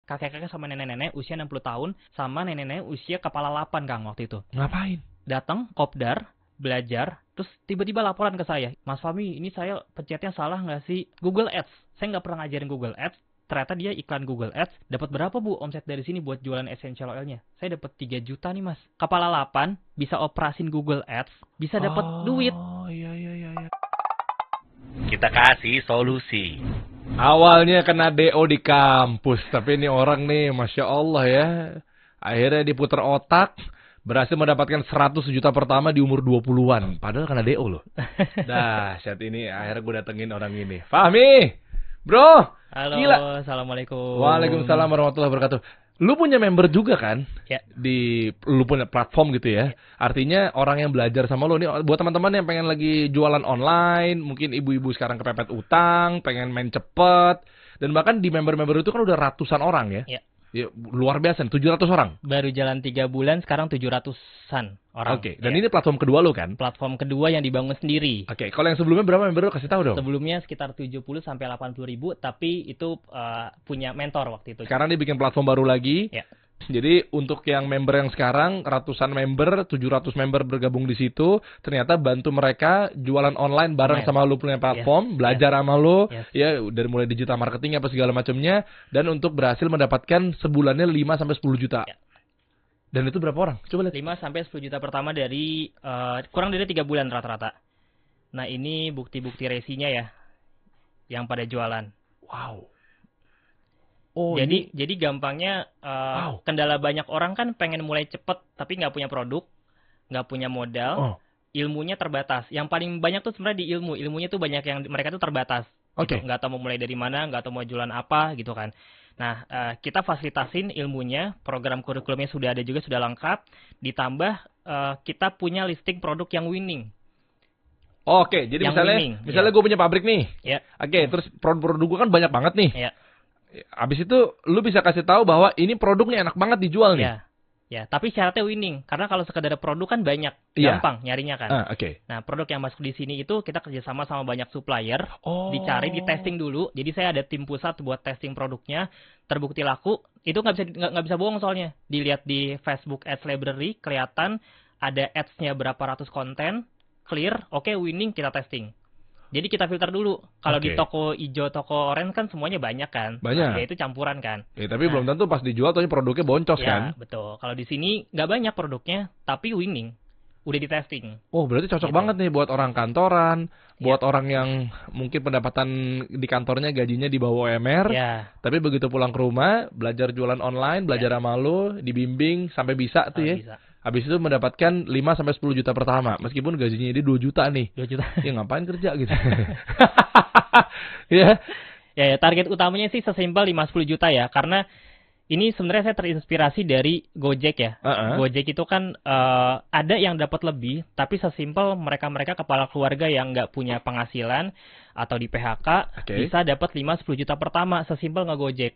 kakek-kakek sama nenek-nenek usia 60 tahun sama nenek-nenek usia kepala 8 Kang waktu itu. Ngapain? Datang kopdar, belajar, terus tiba-tiba laporan ke saya, Mas Fahmi, ini saya pencetnya salah nggak sih? Google Ads, saya nggak pernah ngajarin Google Ads, ternyata dia iklan Google Ads, dapat berapa Bu omset dari sini buat jualan essential oilnya? Saya dapat 3 juta nih Mas. Kepala 8 bisa operasin Google Ads, bisa dapat duit. Oh iya. Kita kasih solusi. Awalnya kena DO di kampus, tapi ini orang nih, Masya Allah ya. Akhirnya diputar otak, berhasil mendapatkan 100 juta pertama di umur 20-an. Padahal kena DO loh. Dahsyat ini, akhirnya gue datengin orang ini. Fahmi, bro. Halo, Gila. Assalamualaikum. Waalaikumsalam warahmatullahi wabarakatuh. Lu punya member juga kan? Ya. Lu punya platform gitu ya. Artinya orang yang belajar sama lu nih, buat teman-teman yang pengen lagi jualan online, mungkin ibu-ibu sekarang kepepet utang, pengen main cepet, dan bahkan di member-member itu kan udah ratusan orang ya. Ya. Ya, luar biasa, 700 orang. Baru jalan 3 bulan, sekarang 700-an orang. Oke, dan Ya. ini platform kedua lu kan? Platform kedua yang dibangun sendiri. Oke, kalau yang sebelumnya berapa member lu, kasih tahu dong. Sebelumnya sekitar 70 sampai 80 ribu, tapi itu punya mentor waktu itu. Sekarang dia bikin platform baru lagi. Ya. Jadi untuk yang member yang sekarang, ratusan member, 700 member bergabung di situ, ternyata bantu mereka jualan online bareng sama lu punya platform, belajar sama lu, ya dari mulai digital marketing apa segala macamnya, dan untuk berhasil mendapatkan sebulannya 5 sampai 10 juta. Ya. Dan itu berapa orang? Coba lihat. 5 sampai 10 juta pertama dari kurang dari 3 bulan rata-rata. Nah, ini bukti-bukti resinya ya yang pada jualan. Wow. Jadi gampangnya kendala banyak orang kan pengen mulai cepet tapi nggak punya produk, nggak punya modal, ilmunya terbatas. Yang paling banyak tuh sebenarnya di ilmunya tuh banyak yang mereka tuh terbatas. Oke. Gitu. Nggak tahu mau mulai dari mana, nggak tahu mau jualan apa gitu kan. Nah, kita fasilitasin ilmunya, program kurikulumnya sudah ada juga, sudah lengkap. Ditambah kita punya listing produk yang winning. Oke, jadi Yang misalnya gue punya pabrik nih. Ya. Oke, terus produk-produk gue kan banyak banget nih. Ya. Abis itu lu bisa kasih tahu bahwa ini produknya enak banget dijual nih. Ya, tapi syaratnya winning. Karena kalau sekedar produk kan banyak, gampang nyarinya kan. Oke. Nah, produk yang masuk di sini itu kita kerjasama sama banyak supplier, dicari, di testing dulu. Jadi saya ada tim pusat buat testing produknya, terbukti laku. Itu nggak bisa bohong soalnya. Dilihat di Facebook Ads Library, kelihatan ada ads-nya berapa ratus konten, clear, oke, winning, kita testing. Jadi kita filter dulu. Kalau di toko hijau, toko orange kan semuanya banyak kan. Banyak. Nah, ya itu campuran kan. Tapi belum tentu pas dijual tuh produknya boncos kan. Ya, betul. Kalau di sini nggak banyak produknya, tapi winning. Udah di testing. Oh, berarti cocok banget nih buat orang kantoran, buat orang yang mungkin pendapatan di kantornya gajinya di bawah UMR. Tapi begitu pulang ke rumah, belajar jualan online, belajar sama lu, dibimbing sampai bisa tuh ya. Bisa. Habis itu mendapatkan 5 sampai 10 juta pertama, meskipun gajinya dia 2 juta nih. 2 juta. Ya ngapain kerja gitu. Ya. Ya, target utamanya sih sesimpel 5-10 juta ya, karena ini sebenarnya saya terinspirasi dari Gojek ya. Gojek itu kan ada yang dapat lebih, tapi sesimpel mereka-mereka kepala keluarga yang nggak punya penghasilan atau di PHK bisa dapat 5-10 juta pertama, sesimpel nge-Gojek.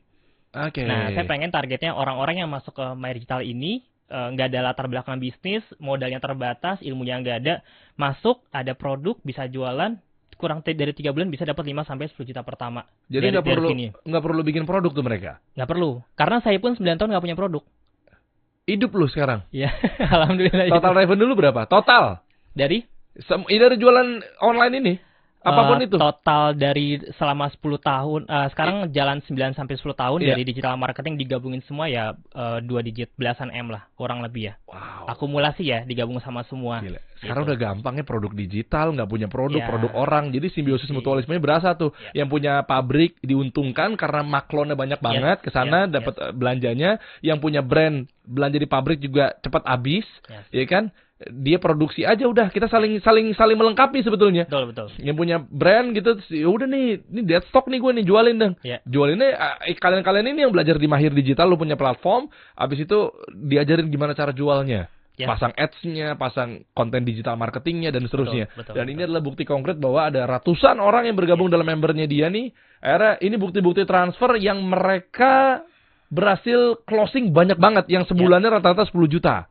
Nah, saya pengen targetnya orang-orang yang masuk ke My Digital ini nggak ada latar belakang bisnis, modalnya terbatas, ilmunya nggak ada, masuk, ada produk, bisa jualan, kurang dari 3 bulan bisa dapat 5-10 juta pertama. Jadi nggak perlu bikin produk tuh mereka? Nggak perlu, karena saya pun 9 tahun nggak punya produk. Hidup lu sekarang? Iya, alhamdulillah. Total revenue lu berapa? Total? Dari jualan online ini? Apapun itu? Total dari selama 10 tahun, sekarang jalan 9-10 tahun dari digital marketing digabungin semua ya 2 digit, belasan M lah, kurang lebih ya. Wow. Akumulasi ya, digabung sama semua. Gila. Sekarang udah gampangnya produk digital, nggak punya produk orang. Jadi simbiosis mutualismenya berasa tuh. Yang punya pabrik diuntungkan karena maklonnya banyak banget, kesana dapat belanjanya. Yang punya brand, belanja di pabrik juga cepat habis, ya kan? Dia produksi aja udah, kita saling melengkapi sebetulnya. Betul. Yang punya brand gitu, ya udah nih, ini dead stock nih gue nih, jualin dong. Jualinnya kalian ini yang belajar di Mahir Digital, lu punya platform, habis itu diajarin gimana cara jualnya. Pasang ads-nya, pasang konten digital marketingnya dan seterusnya. Dan ini adalah bukti konkret bahwa ada ratusan orang yang bergabung dalam membernya dia nih. Akhirnya ini bukti-bukti transfer yang mereka berhasil closing banyak banget, yang sebulannya rata-rata 10 juta.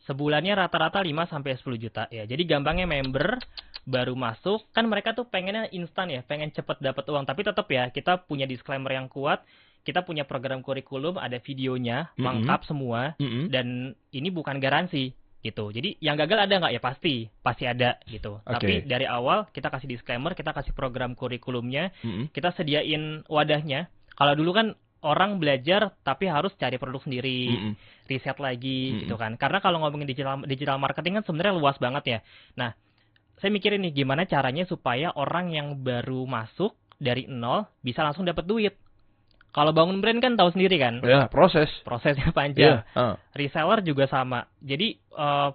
Sebulannya rata-rata 5-10 juta ya. Jadi gampangnya member baru masuk, kan mereka tuh pengennya instan ya, pengen cepet dapat uang. Tapi tetap ya, kita punya disclaimer yang kuat. kita punya program kurikulum, ada videonya, lengkap semua, dan ini bukan garansi gitu. Jadi yang gagal ada nggak? Ya pasti ada gitu. Tapi dari awal kita kasih disclaimer, kita kasih program kurikulumnya, kita sediain wadahnya. Kalau dulu kan orang belajar tapi harus cari produk sendiri, riset lagi gitu kan. Karena kalau ngomongin digital marketing kan sebenarnya luas banget ya. Nah, saya mikirin nih gimana caranya supaya orang yang baru masuk dari nol bisa langsung dapat duit. Kalau bangun brand kan tahu sendiri kan? Ya, prosesnya panjang. Reseller juga sama. Jadi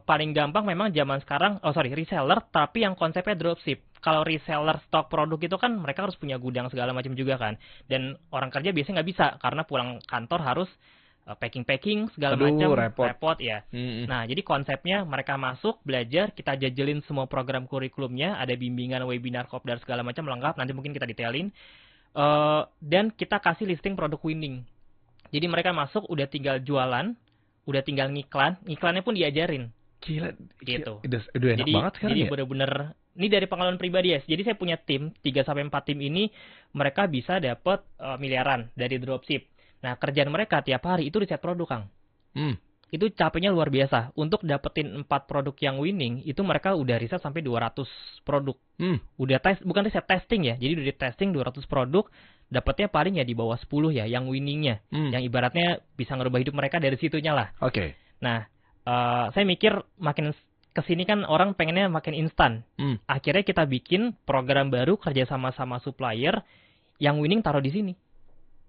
paling gampang memang zaman sekarang, reseller tapi yang konsepnya dropship. Kalau reseller stok produk itu kan mereka harus punya gudang segala macam juga kan. Dan orang kerja biasanya nggak bisa karena pulang kantor harus packing segala macam, repot ya. Nah, jadi konsepnya mereka masuk, belajar, kita jajelin semua program kurikulumnya, ada bimbingan, webinar, kopdar segala macam lengkap, nanti mungkin kita detailin. Dan kita kasih listing produk winning. Jadi mereka masuk udah tinggal jualan, udah tinggal ngiklannya pun diajarin. Gila, gitu. Udah enak banget kan jadi ya? bener-bener, ini dari pengalaman pribadi ya. Jadi saya punya tim 3-4 tim ini, mereka bisa dapat miliaran dari dropship. Nah, kerjaan mereka tiap hari itu riset produk, Kang. Itu capeknya luar biasa. Untuk dapetin 4 produk yang winning, itu mereka udah riset sampai 200 produk. Udah bukan riset, testing ya. Jadi udah di testing 200 produk, dapetnya paling ya di bawah 10 ya, yang winningnya. Yang ibaratnya bisa ngerubah hidup mereka dari situnya lah. Nah, saya mikir makin kesini kan orang pengennya makin instan. Akhirnya kita bikin program baru kerja sama supplier, yang winning taruh di sini.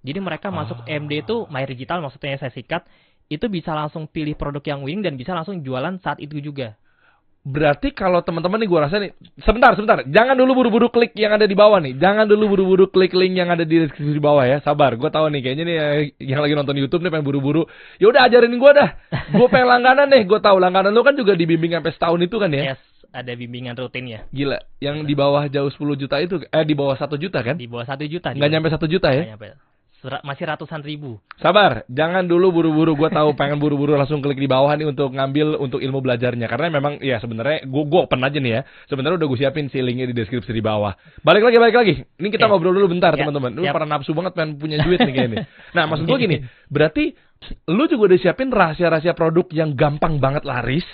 Jadi mereka masuk MD itu, My Digital maksudnya saya sikat, itu bisa langsung pilih produk yang winning dan bisa langsung jualan saat itu juga. Berarti kalau teman-teman nih gue rasa nih, sebentar, jangan dulu buru-buru klik yang ada di bawah nih, jangan dulu buru-buru klik link yang ada di deskripsi di bawah ya, sabar, gue tahu nih kayaknya nih yang lagi nonton YouTube nih pengen buru-buru, ya udah ajarin gue dah, gue pengen langganan nih, gue tahu langganan lu kan juga dibimbing sampai setahun itu kan ya? Yes, ada bimbingan rutinnya. Gila, yang di bawah jauh 10 juta itu, di bawah 1 juta kan? Di bawah 1 juta. Nggak nyampe 1 juta ya? Nggak nyampe. Masih ratusan ribu. Sabar, jangan dulu buru-buru. Gue tahu pengen buru-buru langsung klik di bawah nih untuk ngambil untuk ilmu belajarnya. Karena memang ya sebenarnya gue open aja nih ya. Sebenarnya udah gue siapin si linknya di deskripsi di bawah. Balik lagi. Ini kita ngobrol dulu bentar teman-teman. Lu pada nafsu banget pengen punya duit nih kayaknya. Nah maksud gue gini, berarti lu juga udah siapin rahasia-rahasia produk yang gampang banget laris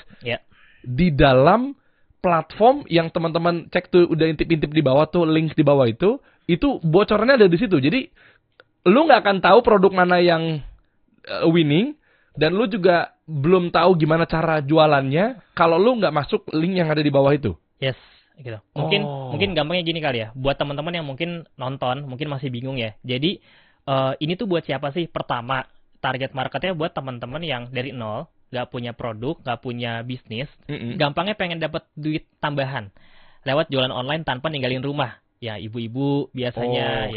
di dalam platform yang teman-teman cek tuh udah intip-intip di bawah tuh, link di bawah itu bocorannya ada di situ. Jadi lu nggak akan tahu produk mana yang winning, dan lu juga belum tahu gimana cara jualannya kalau lu nggak masuk link yang ada di bawah itu. Yes, gitu. Mungkin gampangnya gini kali ya. Buat teman-teman yang mungkin nonton, mungkin masih bingung ya. Jadi ini tuh buat siapa sih? Pertama, target marketnya buat teman-teman yang dari nol, nggak punya produk, nggak punya bisnis, gampangnya pengen dapat duit tambahan lewat jualan online tanpa ninggalin rumah. Ya ibu-ibu biasanya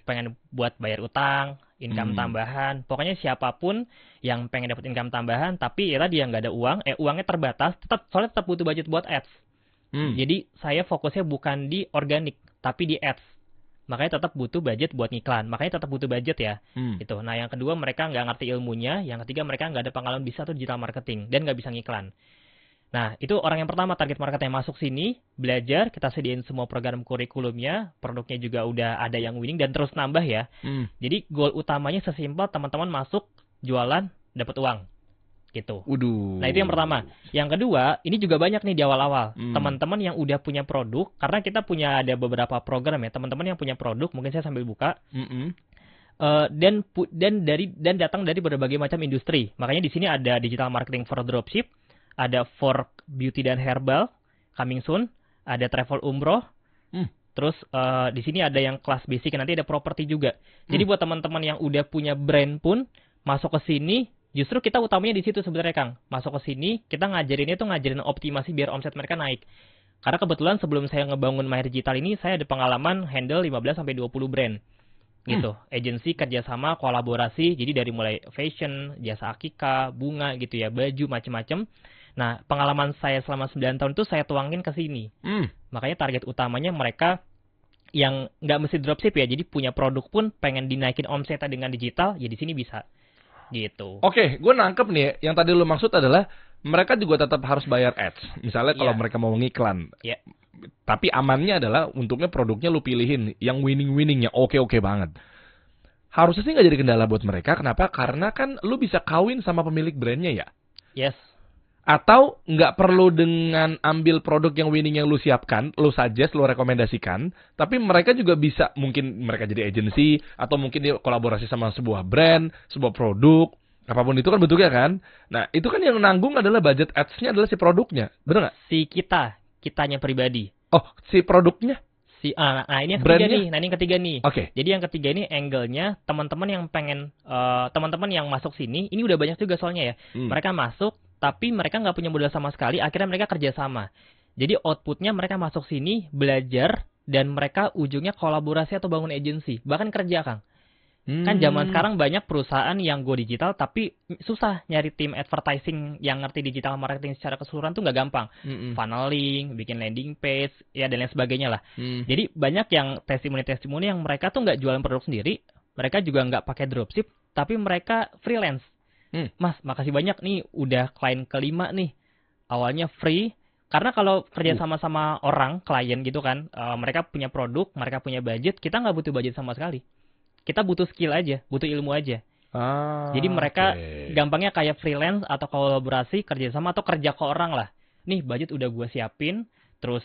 pengen buat bayar utang, income tambahan. Pokoknya siapapun yang pengen dapat income tambahan, tapi ya tadi yang nggak ada uang, uangnya terbatas, soalnya tetap butuh budget buat ads. Jadi saya fokusnya bukan di organik, tapi di ads. Makanya tetap butuh budget buat ngiklan. Makanya tetap butuh budget ya. Gitu. Nah yang kedua mereka nggak ngerti ilmunya, yang ketiga mereka nggak ada pengalaman bisa tuh digital marketing dan nggak bisa ngiklan. Nah, itu orang yang pertama, target market yang masuk sini, belajar, kita sediain semua program kurikulumnya, produknya juga udah ada yang winning, dan terus nambah ya. Jadi, goal utamanya sesimpel teman-teman masuk, jualan, dapat uang. Gitu. Nah, itu yang pertama. Yang kedua, ini juga banyak nih di awal-awal. Teman-teman yang udah punya produk, karena kita punya ada beberapa program ya, teman-teman yang punya produk, mungkin saya sambil buka. Dan datang dari berbagai macam industri. Makanya di sini ada digital marketing for dropship, ada for beauty dan herbal, coming soon, ada travel umroh, terus di sini ada yang kelas basic, nanti ada properti juga. Jadi buat teman-teman yang udah punya brand pun masuk ke sini, justru kita utamanya di situ sebenarnya Kang. Masuk ke sini kita ngajarin optimasi biar omset mereka naik. Karena kebetulan sebelum saya ngebangun My Digital ini, saya ada pengalaman handle 15 sampai 20 brand. Gitu, agensi kerjasama, kolaborasi, jadi dari mulai fashion, jasa akikah, bunga gitu ya, baju macem-macem. Nah, pengalaman saya selama 9 tahun itu saya tuangin ke sini. Makanya target utamanya mereka yang nggak mesti dropship ya, jadi punya produk pun pengen dinaikin omsetnya dengan digital, ya di sini bisa. Gitu. Oke, gue nangkep nih, yang tadi lu maksud adalah mereka juga tetap harus bayar ads. Misalnya kalau mereka mau ngiklan. Tapi amannya adalah untuknya produknya lu pilihin yang winning-winningnya oke banget. harusnya sih nggak jadi kendala buat mereka. Kenapa? Karena kan lu bisa kawin sama pemilik brandnya ya. Yes. Atau nggak perlu dengan ambil produk yang winning yang lu siapkan, lu suggest, lu rekomendasikan, tapi mereka juga bisa, mungkin mereka jadi agency, atau mungkin dia kolaborasi sama sebuah brand, sebuah produk, apapun itu kan bentuknya kan. Nah, itu kan yang nanggung adalah budget ads-nya adalah si produknya, bener nggak? Si kitanya pribadi. Oh, si produknya? Nah ini yang ketiga nih, yang ketiga nih. Oke. Jadi yang ketiga ini angle-nya teman-teman yang pengen, teman-teman yang masuk sini, ini udah banyak juga soalnya ya. Mereka masuk, tapi mereka nggak punya modal sama sekali, akhirnya mereka kerjasama. Jadi outputnya mereka masuk sini, belajar, dan mereka ujungnya kolaborasi atau bangun agency, bahkan kerja, Kang. Kan zaman sekarang banyak perusahaan yang go digital, tapi susah nyari tim advertising yang ngerti digital marketing secara keseluruhan tuh nggak gampang. Funneling, bikin landing page, ya dan lain sebagainya lah. Jadi banyak yang testimoni yang mereka tuh nggak jualan produk sendiri, mereka juga nggak pakai dropship, tapi mereka freelance. Mas, makasih banyak nih, udah klien kelima nih. Awalnya free, karena kalau kerja sama-sama orang, klien gitu kan, mereka punya produk, mereka punya budget, kita nggak butuh budget sama sekali. Kita butuh skill aja, butuh ilmu aja. Jadi mereka gampangnya kayak freelance atau kolaborasi, kerja sama atau kerja ke orang lah. Nih budget udah gue siapin, terus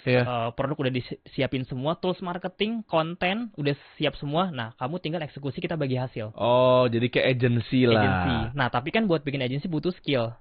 produk udah disiapin semua, tools marketing, konten udah siap semua. Nah, kamu tinggal eksekusi, kita bagi hasil. Oh, jadi kayak agency lah. Nah, tapi kan buat bikin agency butuh skill.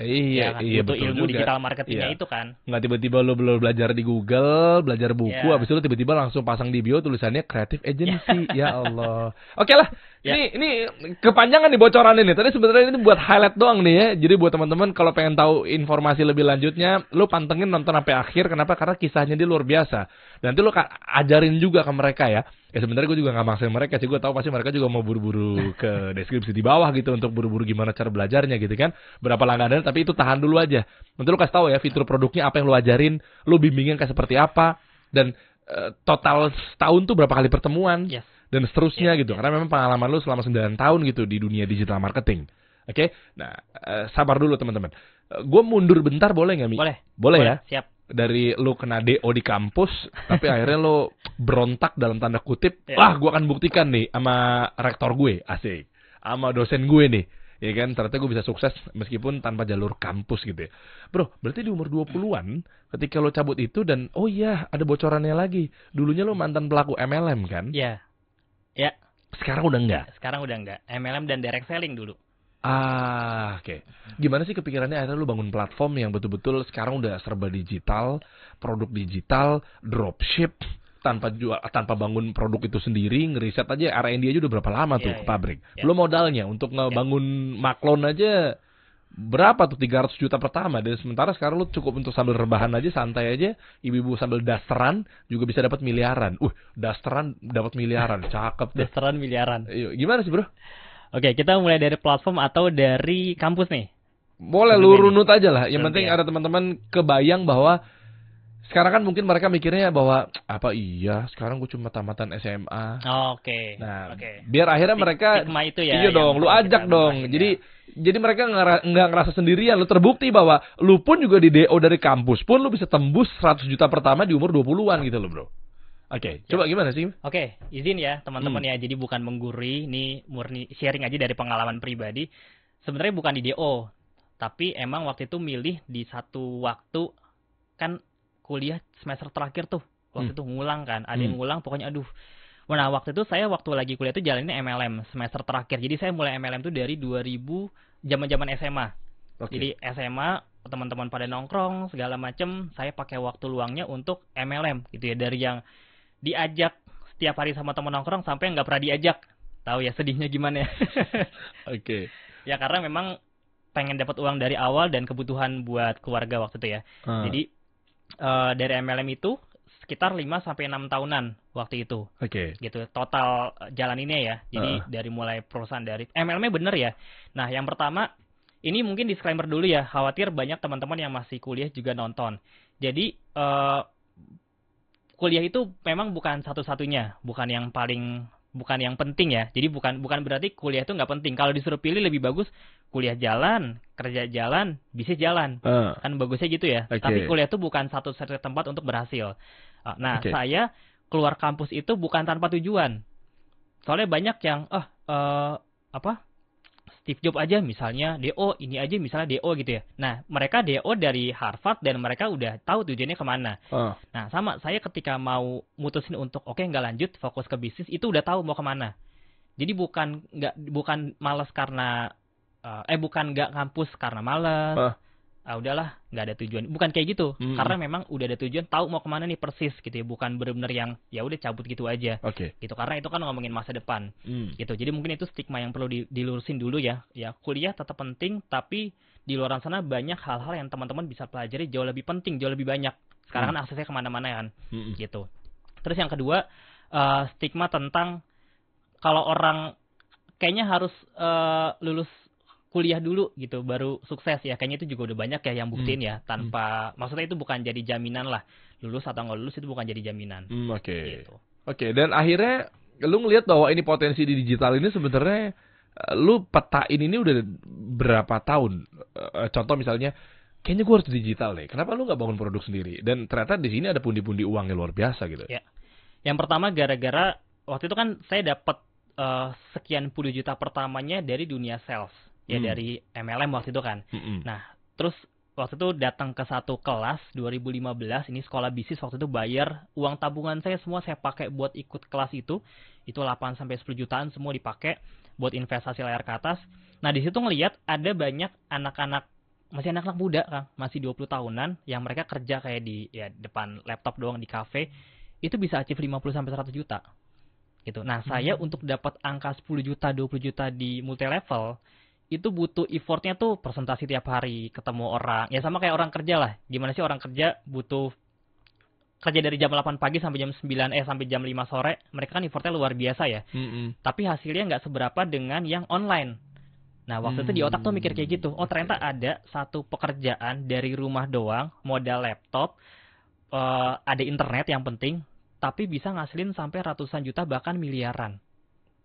Iya, kan? iya butuh betul ilmu juga. Digital marketingnya itu kan. Nggak tiba-tiba lo belum belajar di Google, belajar buku, habis itu lo tiba-tiba langsung pasang di bio tulisannya Creative Agency. Ya Allah. Oke lah. Ini kepanjangan nih bocoran ini. Tadi sebenarnya ini buat highlight doang nih ya. Jadi buat teman-teman kalau pengen tahu informasi lebih lanjutnya, lo pantengin nonton sampai akhir. Kenapa? Karena kisahnya dia luar biasa. Nanti lo ajarin juga ke mereka ya. Ya sebenarnya gue juga nggak maksain mereka sih. Gue tahu pasti mereka juga mau buru-buru ke deskripsi di bawah gitu untuk buru-buru gimana cara belajarnya gitu kan. Berapa langganan, tapi itu tahan dulu aja. Nanti lo kasih tahu ya fitur produknya apa yang lo ajarin, lo bimbingin kayak seperti apa, dan total setahun tuh berapa kali pertemuan. Dan seterusnya gitu. Karena memang pengalaman lu selama 9 tahun gitu di dunia digital marketing. Oke? Nah, sabar dulu teman-teman. Gue mundur bentar boleh nggak, Mi? Boleh ya? Siap. Dari lu kena DO di kampus, tapi akhirnya lu berontak dalam tanda kutip. Wah, gue akan buktikan nih sama rektor gue, asik. Sama dosen gue nih. Ya kan, ternyata gue bisa sukses meskipun tanpa jalur kampus gitu ya. Bro, berarti di umur 20-an, ketika lo cabut itu dan, oh iya, ada bocorannya lagi. Dulunya lo mantan pelaku MLM kan? Iya. Ya. Sekarang udah enggak? Sekarang udah enggak. MLM dan direct selling dulu. Oke. Gimana sih kepikirannya akhirnya lu bangun platform yang betul-betul sekarang udah serba digital, produk digital, dropship, tanpa bangun produk itu sendiri, ngeriset aja R&D aja udah berapa lama tuh ke pabrik. Belum modalnya untuk ngebangun maklon aja berapa tuh 300 juta pertama, dan sementara sekarang lu cukup untuk sambil rebahan aja, santai aja, ibu-ibu sambil dasteran juga bisa dapat miliaran. Dasteran dapat miliaran, cakep deh. Dasteran miliaran. Gimana sih, Bro? Oke, kita mulai dari platform atau dari kampus nih. Boleh lu runut aja lah. Yang penting ada teman-teman kebayang bahwa sekarang kan mungkin mereka mikirnya bahwa apa iya sekarang gue cuma tamatan SMA. Oke. Nah, biar akhirnya mereka itu ya. Iya dong, lu ajak dong. Jadi mereka nggak ngerasa sendirian. Lu terbukti bahwa lu pun juga di DO dari kampus pun lu bisa tembus 100 juta pertama di umur 20-an gitu loh, Bro. Oke, coba gimana sih? Oke, izin ya teman-teman ya. Jadi bukan menggurui, ini murni sharing aja dari pengalaman pribadi. Sebenarnya bukan di DO, tapi emang waktu itu milih di satu waktu kan kuliah semester terakhir tuh. Waktu itu ngulang kan, ada yang ngulang pokoknya aduh. Nah, waktu itu saya waktu lagi kuliah itu jalaninnya MLM semester terakhir. Jadi saya mulai MLM tuh dari 2000 zaman-zaman SMA. Jadi SMA teman-teman pada nongkrong segala macem, saya pakai waktu luangnya untuk MLM gitu ya, dari yang diajak setiap hari sama teman nongkrong sampai nggak pernah diajak. Tahu ya sedihnya gimana ya? Oke. Ya karena memang pengen dapat uang dari awal dan kebutuhan buat keluarga waktu itu ya. Jadi dari MLM itu sekitar 5 sampai 6 tahunan waktu itu. Gitu total jalaninnya ya. Jadi dari mulai perusahaan dari MLM-nya bener ya. Nah, yang pertama ini mungkin disclaimer dulu ya, khawatir banyak teman-teman yang masih kuliah juga nonton. Jadi kuliah itu memang bukan satu-satunya, bukan yang penting ya. Jadi bukan berarti kuliah itu nggak penting. Kalau disuruh pilih lebih bagus kuliah jalan, kerja jalan, bisnis jalan. Kan bagusnya gitu ya. Tapi kuliah itu bukan satu-satunya tempat untuk berhasil. Nah, saya keluar kampus itu bukan tanpa tujuan. Soalnya banyak yang apa? Steve Jobs aja misalnya DO, ini aja misalnya DO gitu ya. Nah, mereka DO dari Harvard dan mereka udah tahu tujuannya kemana. Nah, sama saya ketika mau mutusin untuk oke nggak lanjut, fokus ke bisnis, itu udah tahu mau kemana. Jadi bukan malas karena bukan nggak kampus karena malas. Udahlah, nggak ada tujuan. Bukan kayak gitu. Karena memang udah ada tujuan, tahu mau kemana nih persis gitu ya. Bukan benar-benar yang ya udah cabut gitu aja. Gitu. Karena itu kan ngomongin masa depan. Gitu. Jadi mungkin itu stigma yang perlu dilurusin dulu ya. Ya, kuliah tetap penting, tapi di luar sana banyak hal-hal yang teman-teman bisa pelajari jauh lebih penting, jauh lebih banyak. Sekarang kan aksesnya kemana-mana kan. Gitu. Terus yang kedua, stigma tentang kalau orang kayaknya harus lulus kuliah dulu gitu baru sukses ya, kayaknya itu juga udah banyak ya yang buktiin ya tanpa maksudnya itu bukan jadi jaminan lah, lulus atau nggak lulus itu bukan jadi jaminan. Gitu. Dan akhirnya lu ngelihat bahwa ini potensi di digital ini sebenarnya lu petain ini udah berapa tahun? Contoh misalnya kayaknya gue harus digital deh, kenapa lu nggak bangun produk sendiri? Dan ternyata di sini ada pundi-pundi uang yang luar biasa gitu. Ya. Yang pertama gara-gara waktu itu kan saya dapat sekian puluh juta pertamanya dari dunia sales. Ya dari MLM waktu itu kan. Nah, terus waktu itu datang ke satu kelas 2015, ini sekolah bisnis, waktu itu bayar uang tabungan saya semua saya pakai buat ikut kelas itu 8 sampai 10 jutaan semua dipakai buat investasi layar ke atas. Nah, di situ ngelihat ada banyak anak-anak masih anak-anak muda kan, masih 20 tahunan yang mereka kerja kayak di ya depan laptop doang di kafe, itu bisa achieve 50 sampai 100 juta. Gitu. Nah, saya untuk dapat angka 10 juta, 20 juta di multi level itu butuh effortnya tuh presentasi tiap hari, ketemu orang. Ya sama kayak orang kerja lah. Gimana sih orang kerja butuh kerja dari jam 8 pagi sampai jam 9 sampai jam 5 sore. Mereka kan effortnya luar biasa ya. Tapi hasilnya nggak seberapa dengan yang online. Nah, waktu itu di otak tuh mikir kayak gitu. Oh, ternyata ada satu pekerjaan dari rumah doang, modal laptop, ada internet yang penting, tapi bisa ngasilin sampai ratusan juta bahkan miliaran.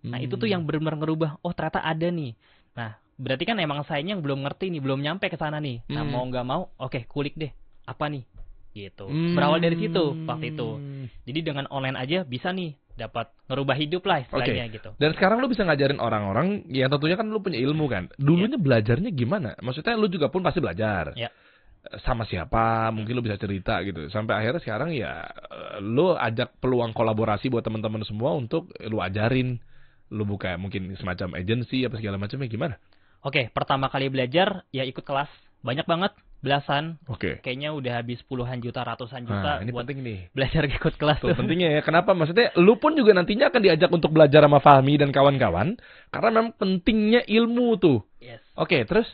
Nah, itu tuh yang benar-benar ngerubah. Oh, ternyata ada nih. Nah, berarti kan emang sayanya yang belum ngerti nih, belum nyampe ke sana nih. Nah, mau nggak mau, oke, kulik deh. Apa nih? Gitu. Berawal dari situ waktu itu. Jadi dengan online aja bisa nih dapat ngerubah hidup lah istilahnya gitu. Dan sekarang lu bisa ngajarin orang-orang yang tentunya kan lu punya ilmu kan. Dulunya belajarnya gimana? Maksudnya lu juga pun pasti belajar. Sama siapa? Mungkin lu bisa cerita gitu. Sampai akhirnya sekarang ya lu ajak peluang kolaborasi buat teman-teman semua untuk lu ajarin. Lu buka mungkin semacam agency apa segala macamnya gimana? Oke, pertama kali belajar ya ikut kelas. Banyak banget, belasan. Kayaknya udah habis puluhan juta, ratusan juta ini buat penting nih. Belajar ikut kelas tuh. Pentingnya ya. Kenapa? Maksudnya lu pun juga nantinya akan diajak untuk belajar sama Fahmi dan kawan-kawan karena memang pentingnya ilmu tuh. Terus?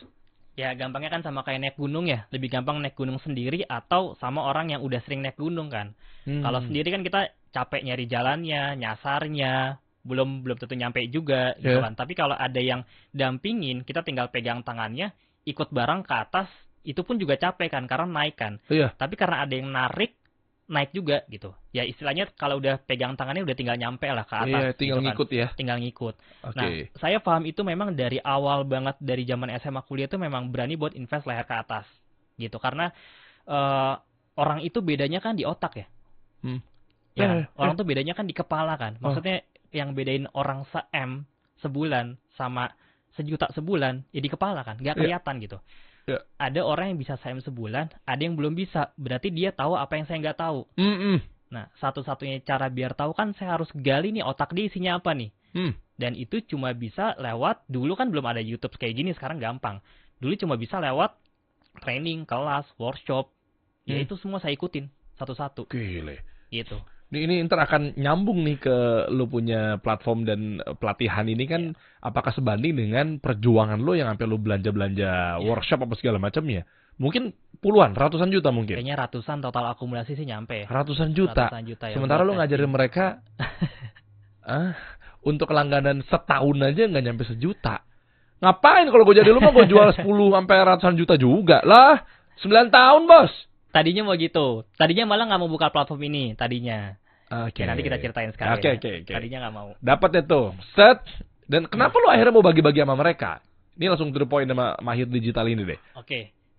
Ya gampangnya kan sama kayak naik gunung ya. Lebih gampang naik gunung sendiri atau sama orang yang udah sering naik gunung kan. Kalau sendiri kan kita capek nyari jalannya, nyasarnya, belum tentu nyampe juga gitu kan. Tapi kalau ada yang dampingin, kita tinggal pegang tangannya, ikut bareng ke atas, itu pun juga capek kan karena naik kan. Tapi karena ada yang naik juga gitu. Ya istilahnya kalau udah pegang tangannya udah tinggal nyampe lah ke atas. Tinggal gitu ngikut kan. Ya. Tinggal ngikut. Nah, saya paham itu memang dari awal banget dari zaman SMA kuliah itu memang berani buat invest leher ke atas. Gitu. Karena orang itu bedanya kan di otak ya. Orang tuh bedanya kan di kepala kan. Maksudnya yang bedain orang se-M sebulan sama sejuta sebulan ya di kepala kan, nggak kelihatan gitu. Ada orang yang bisa se-M sebulan, ada yang belum bisa, berarti dia tahu apa yang saya nggak tahu. Nah, satu-satunya cara biar tahu kan saya harus gali nih otak dia isinya apa nih. Dan itu cuma bisa lewat, dulu kan belum ada YouTube kayak gini, sekarang gampang. Dulu cuma bisa lewat training, kelas, workshop, ya itu semua saya ikutin satu-satu. Gile. Gitu. Ini ntar akan nyambung nih ke lu punya platform dan pelatihan ini kan apakah sebanding dengan perjuangan lu yang sampai lu belanja-belanja workshop apa segala macamnya? Mungkin puluhan, ratusan juta mungkin. Kayaknya ratusan total akumulasi sih nyampe. Ratusan juta ya. Sementara lu ngajarin mereka untuk langganan setahun aja nggak nyampe sejuta. Ngapain kalau gue jadi lu mah gue jual 10 sampai ratusan juta juga lah. 9 tahun, Bos. Tadinya mau gitu. Tadinya malah nggak mau buka platform ini tadinya. Ya, nanti kita ceritain sekarang. Tadinya nggak mau. Dapat ya tuh. Set. Dan kenapa lu akhirnya mau bagi-bagi sama mereka? Ini langsung to the point sama Mahir Digital ini deh.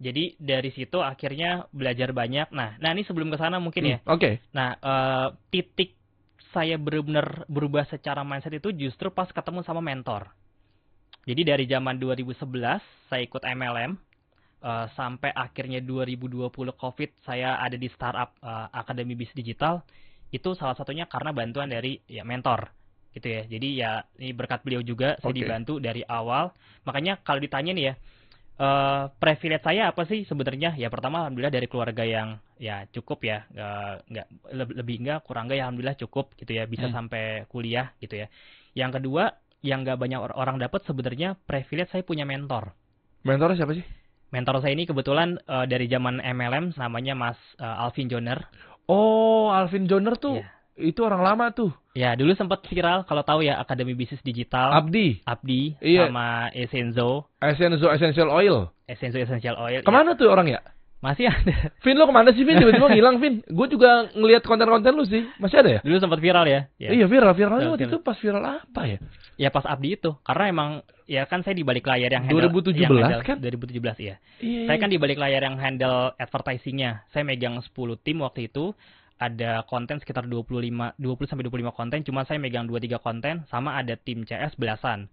Jadi dari situ akhirnya belajar banyak. Nah ini sebelum ke sana mungkin ya. Nah, titik saya benar-benar berubah secara mindset itu justru pas ketemu sama mentor. Jadi dari zaman 2011 saya ikut MLM sampai akhirnya 2020 COVID saya ada di startup Akademi Bisnis Digital. Itu salah satunya karena bantuan dari ya mentor gitu ya. Jadi ya ini berkat beliau juga saya dibantu dari awal. Makanya kalau ditanya nih ya, privilege saya apa sih sebenarnya? Ya pertama alhamdulillah dari keluarga yang ya cukup ya, nggak lebih enggak kurang enggak ya alhamdulillah cukup gitu ya, bisa sampai kuliah gitu ya. Yang kedua yang nggak banyak orang dapat sebenarnya privilege saya punya mentor. Mentornya siapa sih? Mentor saya ini kebetulan dari zaman MLM namanya Mas Alvin Joner. Oh, Alvin Joner tuh itu orang lama tuh. Ya, dulu sempat viral kalau tahu ya Akademi Bisnis Digital. Abdi sama Essenzo Essential Oil. Essential Oil. Kemana tuh orang ya? Masih ada. Vin, lo kemana sih, Vin? Tiba-tiba ngilang, Vin. Gue juga ngelihat konten-konten lu sih. Masih ada ya? Dulu sempat viral ya. Iya, viral. Waktu itu pas viral apa ya? Ya pas Abdi itu. Karena emang ya kan saya di balik layar yang handle 2017 kan? 2017 ya. Saya kan di balik layar yang handle advertising-nya. Saya megang 10 tim waktu itu. Ada konten sekitar 20 sampai 25 konten. Cuma saya megang 2-3 konten. Sama ada tim CS belasan.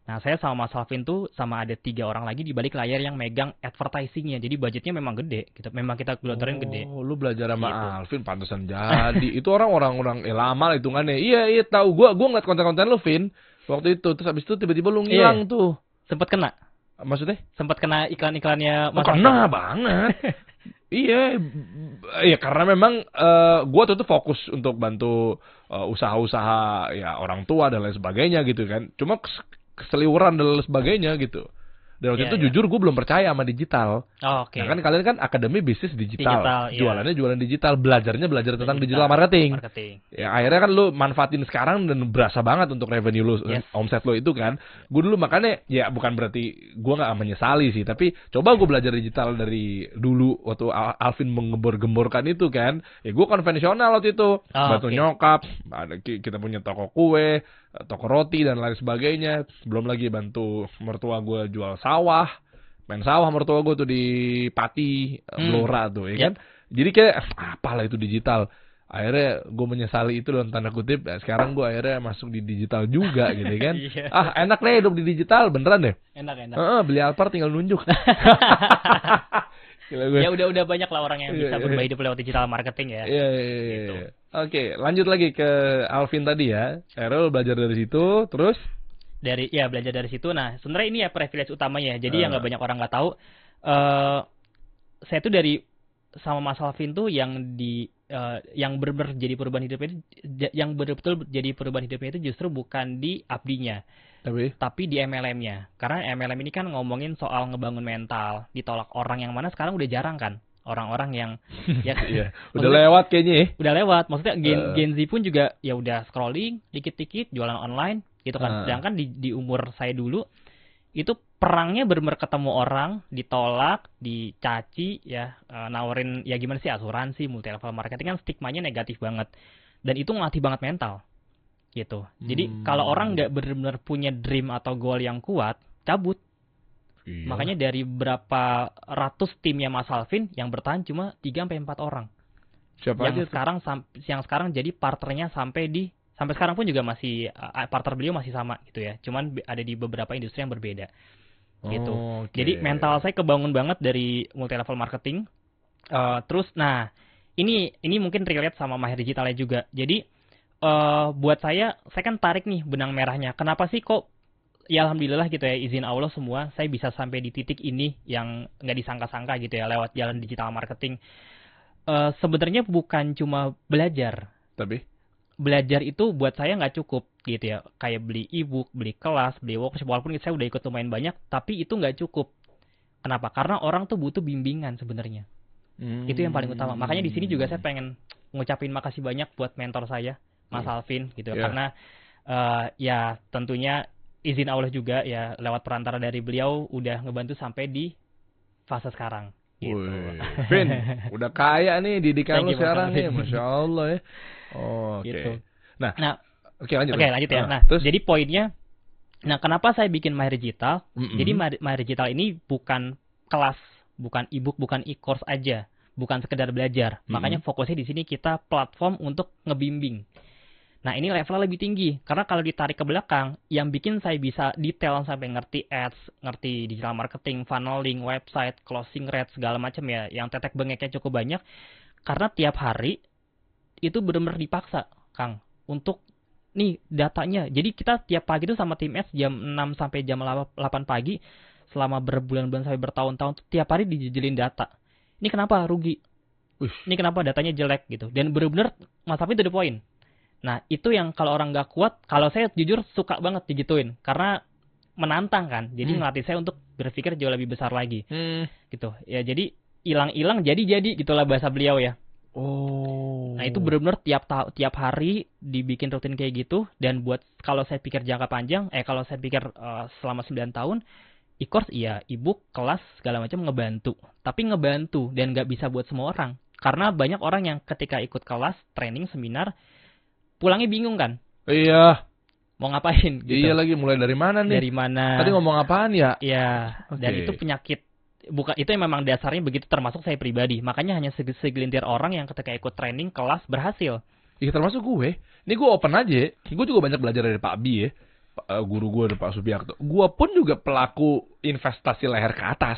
Nah, saya sama Mas Alvin tuh sama ada 3 orang lagi di balik layar yang megang advertising-nya. Jadi budgetnya memang gede. Memang kita gelontorin gede. Oh, lu belajar sama Alvin, pantesan jadi. Itu orang-orang lama hitungannya. Iya, tahu. Gua ngeliat konten-konten lu, Vin, waktu itu. Terus habis itu tiba-tiba lu ngilang tuh. Sempat kena. Maksudnya? Sempat kena iklan-iklannya Mas Alvin. Kena banget. Iya, karena memang gua tuh fokus untuk bantu usaha-usaha ya orang tua dan lain sebagainya gitu kan. Cuma keseliweran dan lain sebagainya gitu. Dan waktu itu jujur gue belum percaya sama digital. Nah kan kalian kan Akademi Bisnis Digital. Jualannya jualan digital, belajar tentang digital marketing. Ya akhirnya kan lu manfaatin sekarang dan berasa banget untuk revenue lu, omset lu itu kan. Gue dulu makanya ya bukan berarti gue nggak menyesali sih, tapi coba gue belajar digital dari dulu waktu Alvin menggembor-gemborkan itu kan. Ya gue konvensional waktu itu, bantu nyokap, kita punya toko kue, toko roti dan lain sebagainya. Belum lagi bantu mertua gue jual sawah, main sawah mertua gue tuh di Pati, Blora tuh, ya kan. Jadi kayak apalah itu digital. Akhirnya gue menyesali itu dalam tanda kutip. Nah, sekarang gue akhirnya masuk di digital juga gitu kan. Enak deh hidup di digital, beneran deh. Enak. Beli Alphard tinggal nunjuk. Ya udah banyak lah orang yang bisa berubah hidup lewat digital marketing ya. Gitu. Oke, lanjut lagi ke Alvin tadi ya. Errol belajar dari situ, terus belajar dari situ. Nah, sebenarnya ini ya privilege utamanya. Jadi yang nggak banyak orang nggak tahu. Saya tuh dari sama Mas Alvin tuh yang benar-benar jadi perubahan hidupnya itu, yang betul-betul jadi perubahan hidupnya itu justru bukan di Abdinya. Tapi di MLM-nya. Karena MLM ini kan ngomongin soal ngebangun mental, ditolak orang yang mana sekarang udah jarang kan. Orang-orang yang udah lewat kayaknya ya. Udah lewat. Maksudnya Gen Z pun juga ya udah scrolling dikit-dikit, jualan online gitu kan. Sedangkan di umur saya dulu itu perangnya benar-benar ketemu orang, ditolak, dicaci ya, nawarin ya gimana sih asuransi, multi level marketing kan stigmanya negatif banget. Dan itu ngelatih banget mental. Gitu. Jadi kalau orang nggak benar-benar punya dream atau goal yang kuat, cabut. Makanya dari berapa ratus timnya Mas Alvin yang bertahan cuma 3-4 orang. Siapa yang aja yang sekarang jadi partnernya sampai sekarang pun juga masih partner beliau masih sama gitu ya. Cuman ada di beberapa industri yang berbeda. Gitu. Jadi mental saya kebangun banget dari multi level marketing. Terus nah, ini mungkin relate sama mahir digitalnya juga. Jadi buat saya kan tarik nih benang merahnya. Kenapa sih kok ya alhamdulillah gitu ya, izin Allah semua saya bisa sampai di titik ini yang nggak disangka-sangka gitu ya lewat jalan digital marketing. Sebenarnya bukan cuma belajar. Tapi belajar itu buat saya nggak cukup gitu ya. Kayak beli e-book, beli kelas, beli workshop, walaupun saya udah ikut lumayan banyak, tapi itu nggak cukup. Kenapa? Karena orang tuh butuh bimbingan sebenarnya. Itu yang paling utama. Makanya di sini juga saya pengen ngucapin makasih banyak buat mentor saya, Mas Alvin gitu. Karena ya tentunya izin Allah juga ya lewat perantara dari beliau udah ngebantu sampai di fase sekarang. Gitu. Vin, udah kaya nih didikan lu sekarang nih, Masya Allah ya. Oke. Gitu. Nah, lanjut ya. Nah, terus jadi poinnya, kenapa saya bikin Mahir Digital? Jadi Mahir Digital ini bukan kelas, bukan e-book, bukan e-course aja, bukan sekedar belajar. Makanya fokusnya di sini kita platform untuk ngebimbing. Nah, ini levelnya lebih tinggi. Karena kalau ditarik ke belakang, yang bikin saya bisa detail sampai ngerti ads, ngerti digital marketing, funneling, website, closing rate, segala macam ya. Yang tetek bengeknya cukup banyak. Karena tiap hari, itu benar-benar dipaksa, Kang. Untuk, nih, datanya. Jadi kita tiap pagi itu sama tim ads jam 6 sampai jam 8 pagi. Selama berbulan-bulan sampai bertahun-tahun, tiap hari dijejelin data. Ini kenapa rugi? Ini kenapa datanya jelek gitu. Dan benar-benar, Mas Afif to the point. Nah, itu yang kalau orang nggak kuat, kalau saya jujur suka banget digituin. Karena menantang kan. Jadi ngelatih saya untuk berpikir jauh lebih besar lagi. Gitu. Ya, jadi hilang-hilang jadi gitulah bahasa beliau ya. Nah, itu benar-benar tiap hari dibikin rutin kayak gitu. Dan buat kalau saya pikir jangka panjang, kalau saya pikir selama 9 tahun, e-course iya, e-book, kelas, segala macam ngebantu. Tapi ngebantu dan nggak bisa buat semua orang. Karena banyak orang yang ketika ikut kelas, training, seminar, pulangnya bingung kan? Iya. Mau ngapain? Gitu. Iya lagi, mulai dari mana nih? Dari mana? Tadi ngomong apaan ya? Iya. Okay. Dan itu penyakit. Bukan, itu yang memang dasarnya begitu, termasuk saya pribadi. Makanya hanya segelintir orang yang ketika ikut training kelas berhasil. Iya, termasuk gue. Ini gue open aja. Gue juga banyak belajar dari Pak Abi ya. Guru gue, Pak Subiakto. Gue pun juga pelaku investasi leher ke atas.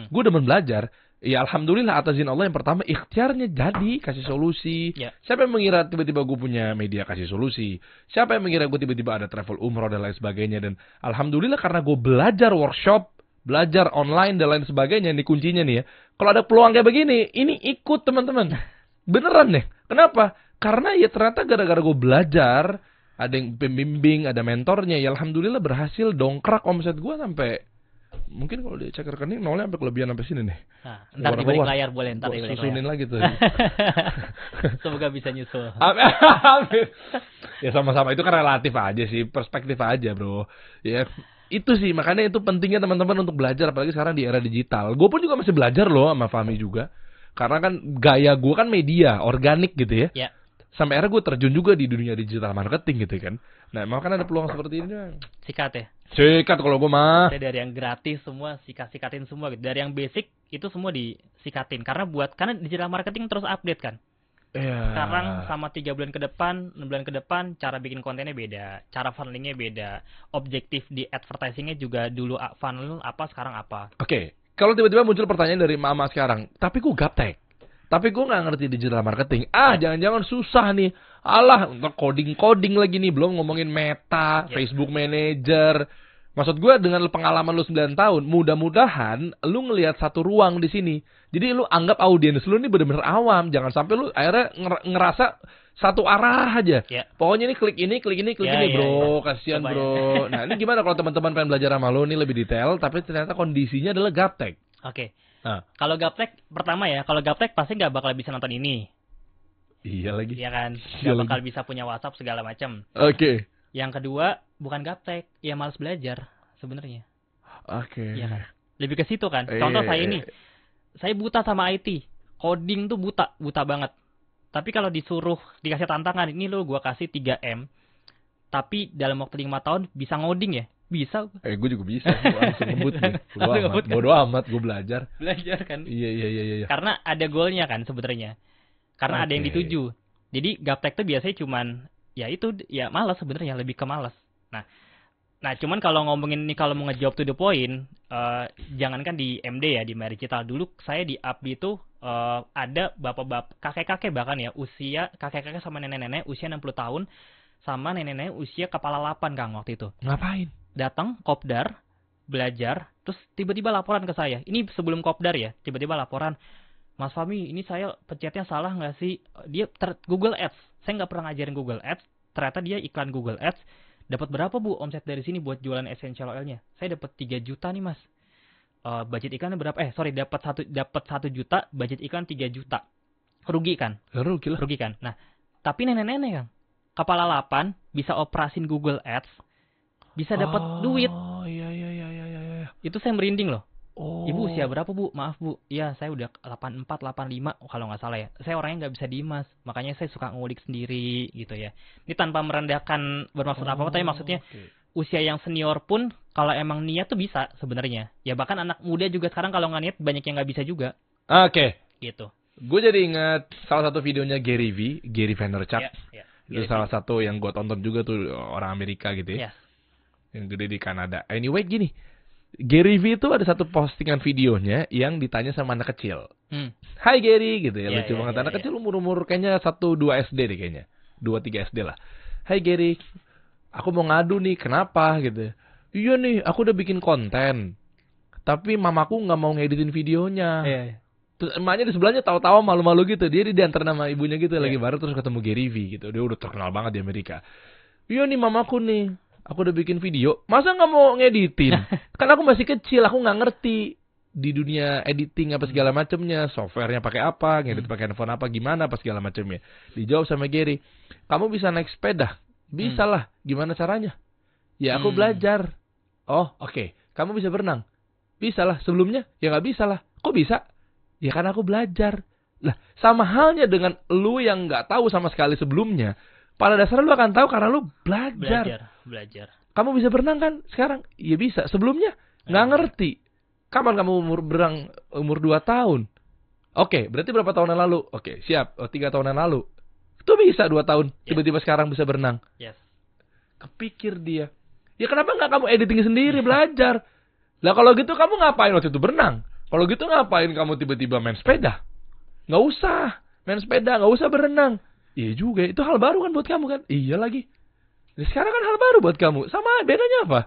Gue demen belajar. Ya alhamdulillah atas izin Allah yang pertama ikhtiarnya jadi kasih solusi. Siapa yang mengira tiba-tiba gue punya media kasih solusi? Siapa yang mengira gue tiba-tiba ada travel umroh dan lain sebagainya? Dan alhamdulillah karena gue belajar workshop, belajar online dan lain sebagainya. Ini kuncinya nih ya. Kalau ada peluang kayak begini, ini ikut teman-teman. Beneran deh. Kenapa? Karena ya ternyata gara-gara gue belajar, ada yang pembimbing, ada mentornya. Ya alhamdulillah berhasil dongkrak omset gue sampai, mungkin kalau dia cek rekening nolnya sampai kelebihan sampai sini nih. Nah, ntar di balik layar boleh, ntar di balik susunin lagi tuh. Semoga bisa nyusul. Ya sama-sama, itu kan relatif aja sih, perspektif aja bro. Ya itu sih, makanya itu pentingnya teman-teman untuk belajar, apalagi sekarang di era digital. Gue pun juga masih belajar loh sama Fahmi juga. Karena kan gaya gue kan media, organik gitu ya. Sampai akhirnya gue terjun juga di dunia digital marketing gitu kan. Nah, makanya ada peluang seperti ini. Sikat ya? Sikat kalau gue mah. Dari yang gratis semua, sikatin semua gitu. Dari yang basic, itu semua disikatin. Karena digital marketing terus update kan. Sekarang sama 3 bulan ke depan, 6 bulan ke depan, cara bikin kontennya beda. Cara funnelingnya beda. Objektif di advertisingnya juga dulu funnel apa, sekarang apa. Oke. Kalau tiba-tiba muncul pertanyaan dari mama sekarang, tapi gue gaptek. Tapi gue nggak ngerti digital marketing. Jangan-jangan susah nih. Alah, untuk coding lagi nih. Belum ngomongin Meta, Facebook Manager. Maksud gue dengan pengalaman lu 9 tahun, mudah-mudahan lu ngelihat satu ruang di sini. Jadi lu anggap audiens lu nih bener-bener awam. Jangan sampai lu akhirnya ngerasa satu arah aja. Pokoknya ini klik ini, bro. Kasihan bro. Nah ini gimana kalau teman-teman pengen belajar sama lu nih lebih detail, tapi ternyata kondisinya adalah gaptek. Oke. Kalau gaptek, pertama ya, kalau gaptek pasti nggak bakal bisa nonton ini. Iya lagi. Iya kan? Nggak bakal bisa punya WhatsApp segala macam. Oke. Yang kedua, bukan gaptek, ya malas belajar sebenarnya. Oke. Iya kan? Lebih ke situ kan. Contoh saya ini, saya buta sama IT. Coding tuh buta banget. Tapi kalau dikasih tantangan, ini lo gua kasih 3M. Tapi dalam waktu 5 tahun bisa ngoding ya? Bisa. Gue juga bisa. Gue langsung ngebut nih. Bodo amat, gue belajar. Belajar kan? Iya. Karena ada goalnya kan sebenarnya. Karena ada yang dituju. Jadi gaptek tuh biasanya cuman, ya itu, ya malas sebenarnya, lebih ke malas. Nah cuman kalau ngomongin ini, kalau mau ngejawab to the point, jangankan di MD ya, di Mary Digital. Dulu saya di Abdi itu ada bapak-bapak, kakek-kakek bahkan ya, kakek-kakek sama nenek-nenek usia 60 tahun, sama nenek-nenek usia kepala 8 Kang waktu itu. Ngapain? Datang kopdar, belajar, terus tiba-tiba laporan ke saya. Ini sebelum kopdar ya, tiba-tiba laporan, Mas Fahmi, ini saya pencetnya salah nggak sih? Dia Google Ads. Saya nggak pernah ngajarin Google Ads. Ternyata dia iklan Google Ads. Dapat berapa bu omset dari sini buat jualan essential oilnya? Saya dapat 3 juta nih mas. Budget iklannya berapa? Dapat 1 juta, budget iklan 3 juta. Rugi kan? Rugi kan? Nah, tapi nenek-nenek Kang, kepala 8 bisa operasin Google Ads, bisa dapat duit. Iya. Itu saya merinding loh. Ibu usia berapa bu? Maaf bu. Iya saya udah 84, 85 kalau nggak salah ya. Saya orangnya nggak bisa diem mas. Makanya saya suka ngulik sendiri gitu ya. Ini tanpa merendahkan bermaksud apa-apa. Tapi maksudnya usia yang senior pun kalau emang niat tuh bisa sebenarnya. Ya bahkan anak muda juga sekarang kalau nggak niat banyak yang nggak bisa juga. Oke. Gitu. Gue jadi ingat salah satu videonya Gary Vaynerchuk. Itu salah satu yang gue tonton juga tuh, orang Amerika gitu ya. Yang gede di Kanada. Anyway gini, Gary V itu ada satu postingan videonya yang ditanya sama anak kecil. Hai Gary gitu ya, lucu banget. Anak kecil umur kayaknya 1-2 SD deh kayaknya. 2-3 SD lah. Hai Gary, aku mau ngadu nih, kenapa gitu. Iya nih, aku udah bikin konten. Tapi mamaku nggak mau ngeditin videonya. Terus emaknya di sebelahnya tahu-tahu malu-malu gitu. Dia diantar nama ibunya gitu, lagi baru terus ketemu Gary V gitu. Dia udah terkenal banget di Amerika. Iya nih mamaku nih, aku udah bikin video. Masa nggak mau ngeditin? Kan aku masih kecil, aku nggak ngerti di dunia editing apa segala macamnya, softwarenya pakai apa, ngedit pakai handphone apa, gimana apa segala macamnya. Dijawab sama Gary, kamu bisa naik sepeda? Bisa lah. Gimana caranya? Ya aku belajar. Oh oke. Kamu bisa berenang? Bisa lah. Sebelumnya? Ya nggak bisa lah. Kok bisa? Ya karena aku belajar. Lah sama halnya dengan lu yang nggak tahu sama sekali sebelumnya. Pada dasarnya lu akan tahu karena lu belajar. Kamu bisa berenang kan sekarang? Ya bisa. Sebelumnya nggak ngerti. Kapan kamu umur 2 tahun? Oke, berarti berapa tahun yang lalu? Oke, siap. 3 tahun yang lalu. Itu bisa 2 tahun. Tiba-tiba sekarang bisa berenang. Kepikir dia. Ya kenapa nggak kamu editing sendiri, belajar? Lah kalau gitu kamu ngapain waktu itu berenang? Kalau gitu ngapain kamu tiba-tiba main sepeda? Nggak usah main sepeda, nggak usah berenang. Iya juga, itu hal baru kan buat kamu kan? Iya lagi. Nah, sekarang kan hal baru buat kamu. Sama bedanya apa?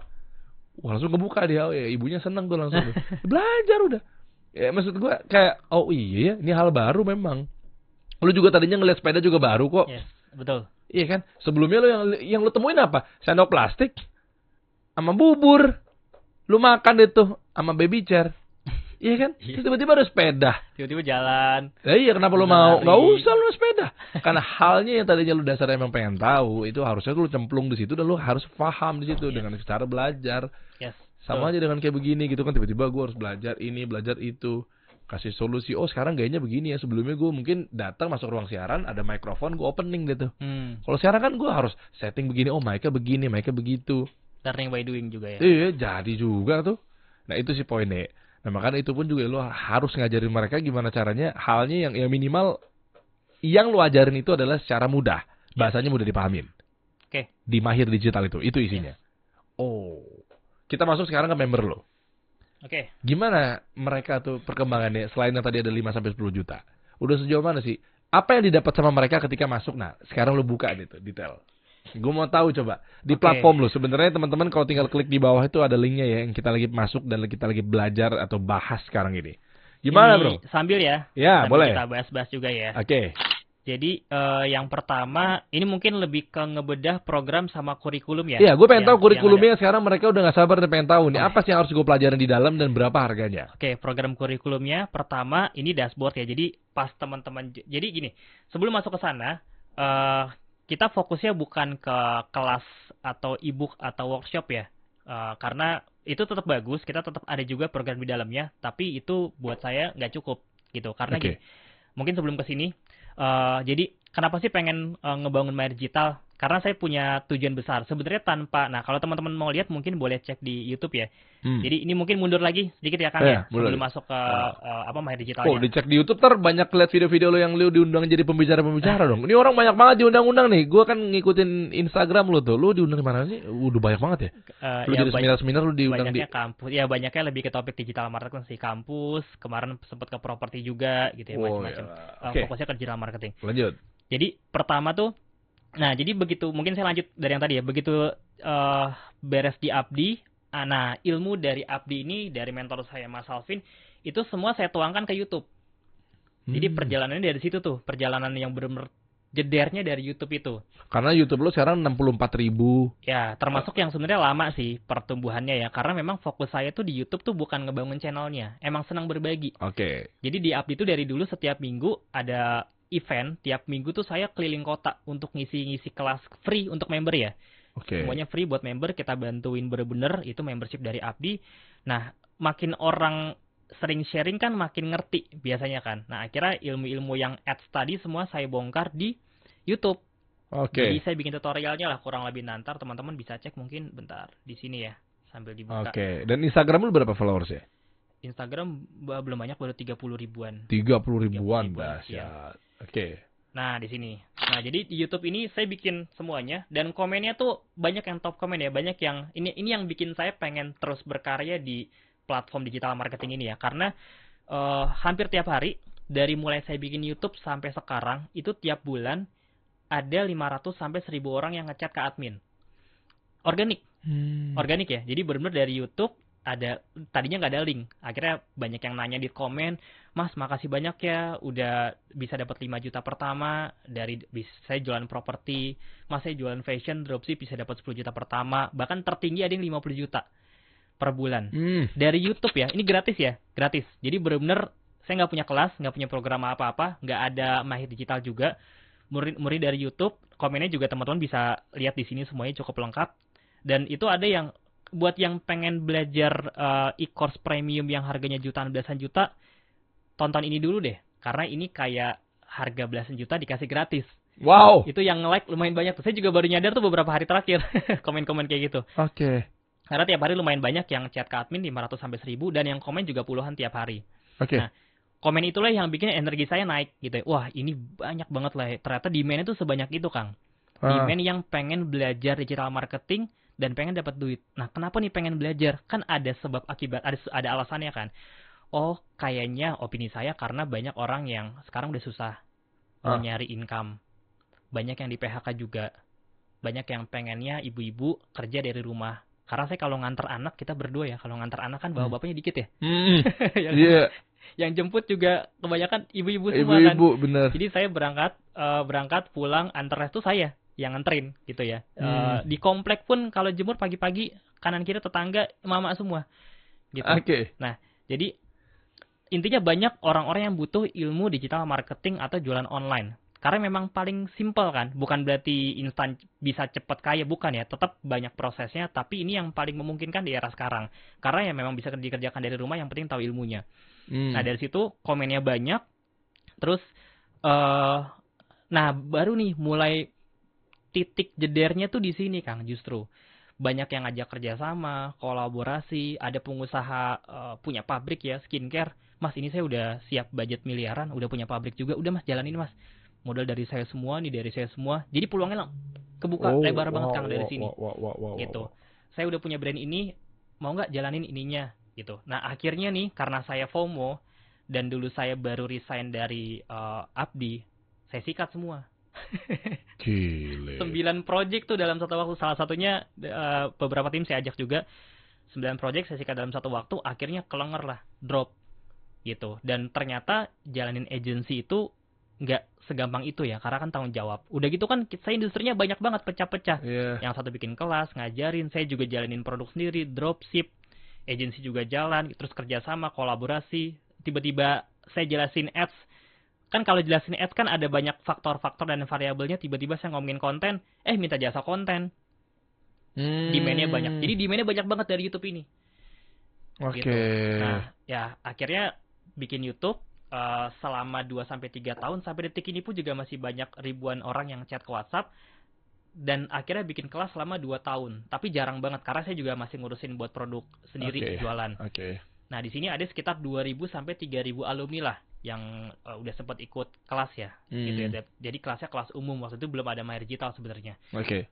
Wah, langsung kebuka dia, ya, ibunya seneng tuh langsung. Belajar udah. Ya maksud gue kayak, oh iya ya, ini hal baru memang. Lu juga tadinya ngeliat sepeda juga baru kok. Betul. Iya kan? Sebelumnya lu yang lu temuin apa? Sendok plastik sama bubur. Lu makan itu sama baby chair. Iya kan? Terus tiba-tiba ada sepeda. Tiba-tiba jalan. Iya, kenapa lu mau? Nggak usah lu sepeda. Karena halnya yang tadinya lu dasarnya emang pengen tahu, itu harusnya lu cemplung di situ dan lu harus paham di situ dengan cara belajar. Sama aja dengan kayak begini gitu kan, tiba-tiba gue harus belajar ini, belajar itu. Kasih solusi, oh sekarang gayanya begini ya. Sebelumnya gue mungkin datang masuk ruang siaran, ada mikrofon, gue opening gitu. Kalau sekarang kan gue harus setting begini, oh mic-nya begini, mic-nya begitu. Learning by doing juga ya. Iya, jadi juga tuh. Nah itu sih poinnya. Nah makanya itu pun juga lo harus ngajarin mereka gimana caranya. Halnya yang minimal yang lo ajarin itu adalah secara mudah. Bahasanya mudah dipahamin. Di Mahir Digital itu isinya. Oh, kita masuk sekarang ke member lo. Gimana mereka tuh perkembangannya selain yang tadi ada 5-10 juta? Udah sejauh mana sih? Apa yang didapat sama mereka ketika masuk? Nah, sekarang lo buka gitu, detail. Gue mau tahu coba di platform lo. Sebenarnya teman-teman kalau tinggal klik di bawah itu ada linknya ya, yang kita lagi masuk dan kita lagi belajar atau bahas sekarang ini. Gimana bro? Sambil ya. Ya boleh. Kita bahas-bahas juga ya. Oke. Jadi yang pertama ini mungkin lebih ke ngebedah program sama kurikulum ya. Iya, gue pengen tahu kurikulumnya sekarang. Mereka udah nggak sabar dan pengen tahu nih apa sih yang harus gue pelajarin di dalam dan berapa harganya. Program kurikulumnya pertama ini dashboard ya. Jadi pas teman-teman, jadi gini, sebelum masuk ke sana kita fokusnya bukan ke kelas atau ebook atau workshop ya. Karena itu tetap bagus, kita tetap ada juga program di dalamnya, tapi itu buat saya nggak cukup gitu. Karena gini, mungkin sebelum ke sini, jadi kenapa sih pengen ngebangun Mahir Digital? Karena saya punya tujuan besar. Sebenarnya nah kalau teman-teman mau lihat mungkin boleh cek di YouTube ya. Jadi ini mungkin mundur lagi sedikit ya Kang ya, sebelum masuk ke Mahir Digitalnya. Oh, dicek di YouTube banyak lihat video-video lo yang lo diundang jadi pembicara-pembicara dong. Ini orang banyak banget diundang-undang nih. Gue kan ngikutin Instagram lo tuh. Lo diundang di mana sih? Udah banyak banget ya. Lo jadi seminar-seminar lo diundang banyaknya kampus. Ya banyaknya lebih ke topik digital marketing sih, kampus. Kemarin sempat ke properti juga gitu ya, macam-macam. Fokusnya ke digital marketing. Lanjut. Jadi pertama tuh, nah jadi begitu, mungkin saya lanjut dari yang tadi ya, begitu beres di Abdi, nah ilmu dari Abdi ini, dari mentor saya Mas Alvin, itu semua saya tuangkan ke YouTube. Jadi perjalanannya dari situ tuh, perjalanan yang benar-benar jedernya dari YouTube itu. Karena YouTube lo sekarang 64.000. Ya, termasuk yang sebenarnya lama sih pertumbuhannya ya, karena memang fokus saya tuh di YouTube tuh bukan ngebangun channelnya, emang senang berbagi. Jadi di Abdi tuh dari dulu setiap minggu ada event, tiap minggu tuh saya keliling kota untuk ngisi kelas free untuk member ya. Semuanya free buat member, kita bantuin bener-bener, itu membership dari Abdi. Nah, makin orang sering sharing kan makin ngerti biasanya kan. Nah, akhirnya ilmu-ilmu yang ads tadi semua saya bongkar di YouTube. Jadi saya bikin tutorialnya lah kurang lebih, nanti teman-teman bisa cek mungkin bentar di sini ya sambil dibuka. Dan Instagram lu berapa followers ya? Instagram belum banyak, baru 30 ribuan. 30 ribuan, dahsyat. Nah, di sini. Nah, jadi di YouTube ini saya bikin semuanya dan komennya tuh banyak yang top komen ya, banyak yang ini yang bikin saya pengen terus berkarya di platform digital marketing ini ya. Karena hampir tiap hari dari mulai saya bikin YouTube sampai sekarang itu tiap bulan ada 500 sampai 1000 orang yang ngechat ke admin. Organik. Organik ya. Jadi benar-benar dari YouTube ada, tadinya nggak ada link. Akhirnya banyak yang nanya di komen, Mas makasih banyak ya udah bisa dapat 5 juta pertama dari saya jualan properti, Mas saya jualan fashion dropship bisa dapat 10 juta pertama, bahkan tertinggi ada yang 50 juta per bulan. Dari YouTube ya. Ini gratis ya, gratis. Jadi benar-benar saya nggak punya kelas, nggak punya program apa-apa, nggak ada Mahir Digital juga. Murid dari YouTube, komennya juga teman-teman bisa lihat di sini semuanya cukup lengkap. Dan itu ada yang buat yang pengen belajar e-course premium yang harganya jutaan belasan juta, tonton ini dulu deh. Karena ini kayak harga belasan juta dikasih gratis. Wow. Itu yang like lumayan banyak tuh. Saya juga baru nyadar tuh beberapa hari terakhir komen-komen kayak gitu. Oke. Karena tiap hari lumayan banyak yang chat ke admin 500 sampai 1000 dan yang komen juga puluhan tiap hari. Oke. Nah, komen itulah yang bikin energi saya naik gitu ya. Wah, ini banyak banget lah. Ternyata demand itu sebanyak itu, Kang. Demand yang pengen belajar digital marketing dan pengen dapat duit. Nah, kenapa nih pengen belajar? Kan ada sebab akibat, ada alasannya kan. Oh, kayaknya opini saya karena banyak orang yang sekarang udah susah mau nyari income. Banyak yang di PHK juga. Banyak yang pengennya ibu-ibu kerja dari rumah. Karena saya kalau nganter anak, kita berdua ya, kalau nganter anak kan bawa bapaknya dikit ya. Iya. Yang jemput juga kebanyakan ibu-ibu semua kan. Ibu-ibu, bener. Jadi saya berangkat pulang anternya tuh saya yang nganterin gitu ya. Di komplek pun kalau jemur pagi-pagi kanan kiri tetangga mama semua gitu. Oke. Nah, jadi intinya banyak orang-orang yang butuh ilmu digital marketing atau jualan online. Karena memang paling simpel kan, bukan berarti instan bisa cepat kaya, bukan ya. Tetap banyak prosesnya, tapi ini yang paling memungkinkan di era sekarang. Karena ya memang bisa dikerjakan dari rumah, yang penting tahu ilmunya. Nah, dari situ komennya banyak. Terus nah baru nih mulai titik jedernya tuh di sini, Kang, justru. Banyak yang ngajak kerjasama, kolaborasi, ada pengusaha punya pabrik ya, skincare. Mas, ini saya udah siap budget miliaran, udah punya pabrik juga. Udah Mas, jalanin Mas. Modal dari saya semua, nih dari saya semua. Jadi peluangnya kebuka lebar banget, Kang, dari sini. Gitu. Saya udah punya brand ini, mau nggak jalanin ininya? Gitu. Nah, akhirnya nih, karena saya FOMO, dan dulu saya baru resign dari Abdi, saya sikat semua. Gile. 9 project tuh dalam satu waktu. Salah satunya beberapa tim saya ajak juga. 9 project saya sikat dalam satu waktu. Akhirnya kelenger lah, drop gitu. Dan ternyata jalanin agency itu nggak segampang itu ya, karena kan tanggung jawab. Udah gitu kan saya industrinya banyak banget pecah-pecah. Yang satu bikin kelas, ngajarin, saya juga jalanin produk sendiri, dropship, agency juga jalan, terus kerjasama, kolaborasi. Tiba-tiba saya jelasin ads. Kan kalau jelasin ads kan ada banyak faktor-faktor dan variabelnya. Tiba-tiba saya ngomongin konten, minta jasa konten. Demand-nya banyak. Jadi demand-nya banyak banget dari YouTube ini. Oke. Gitu. Nah, ya akhirnya bikin YouTube selama 2-3 tahun. Sampai detik ini pun juga masih banyak ribuan orang yang chat ke WhatsApp. Dan akhirnya bikin kelas selama 2 tahun. Tapi jarang banget, karena saya juga masih ngurusin buat produk sendiri, jualan. Nah, di sini ada sekitar 2.000 sampai 3.000 alumni lah yang udah sempat ikut kelas ya. Gitu ya. Jadi kelasnya kelas umum, waktu itu belum ada Mahir Digital sebenarnya.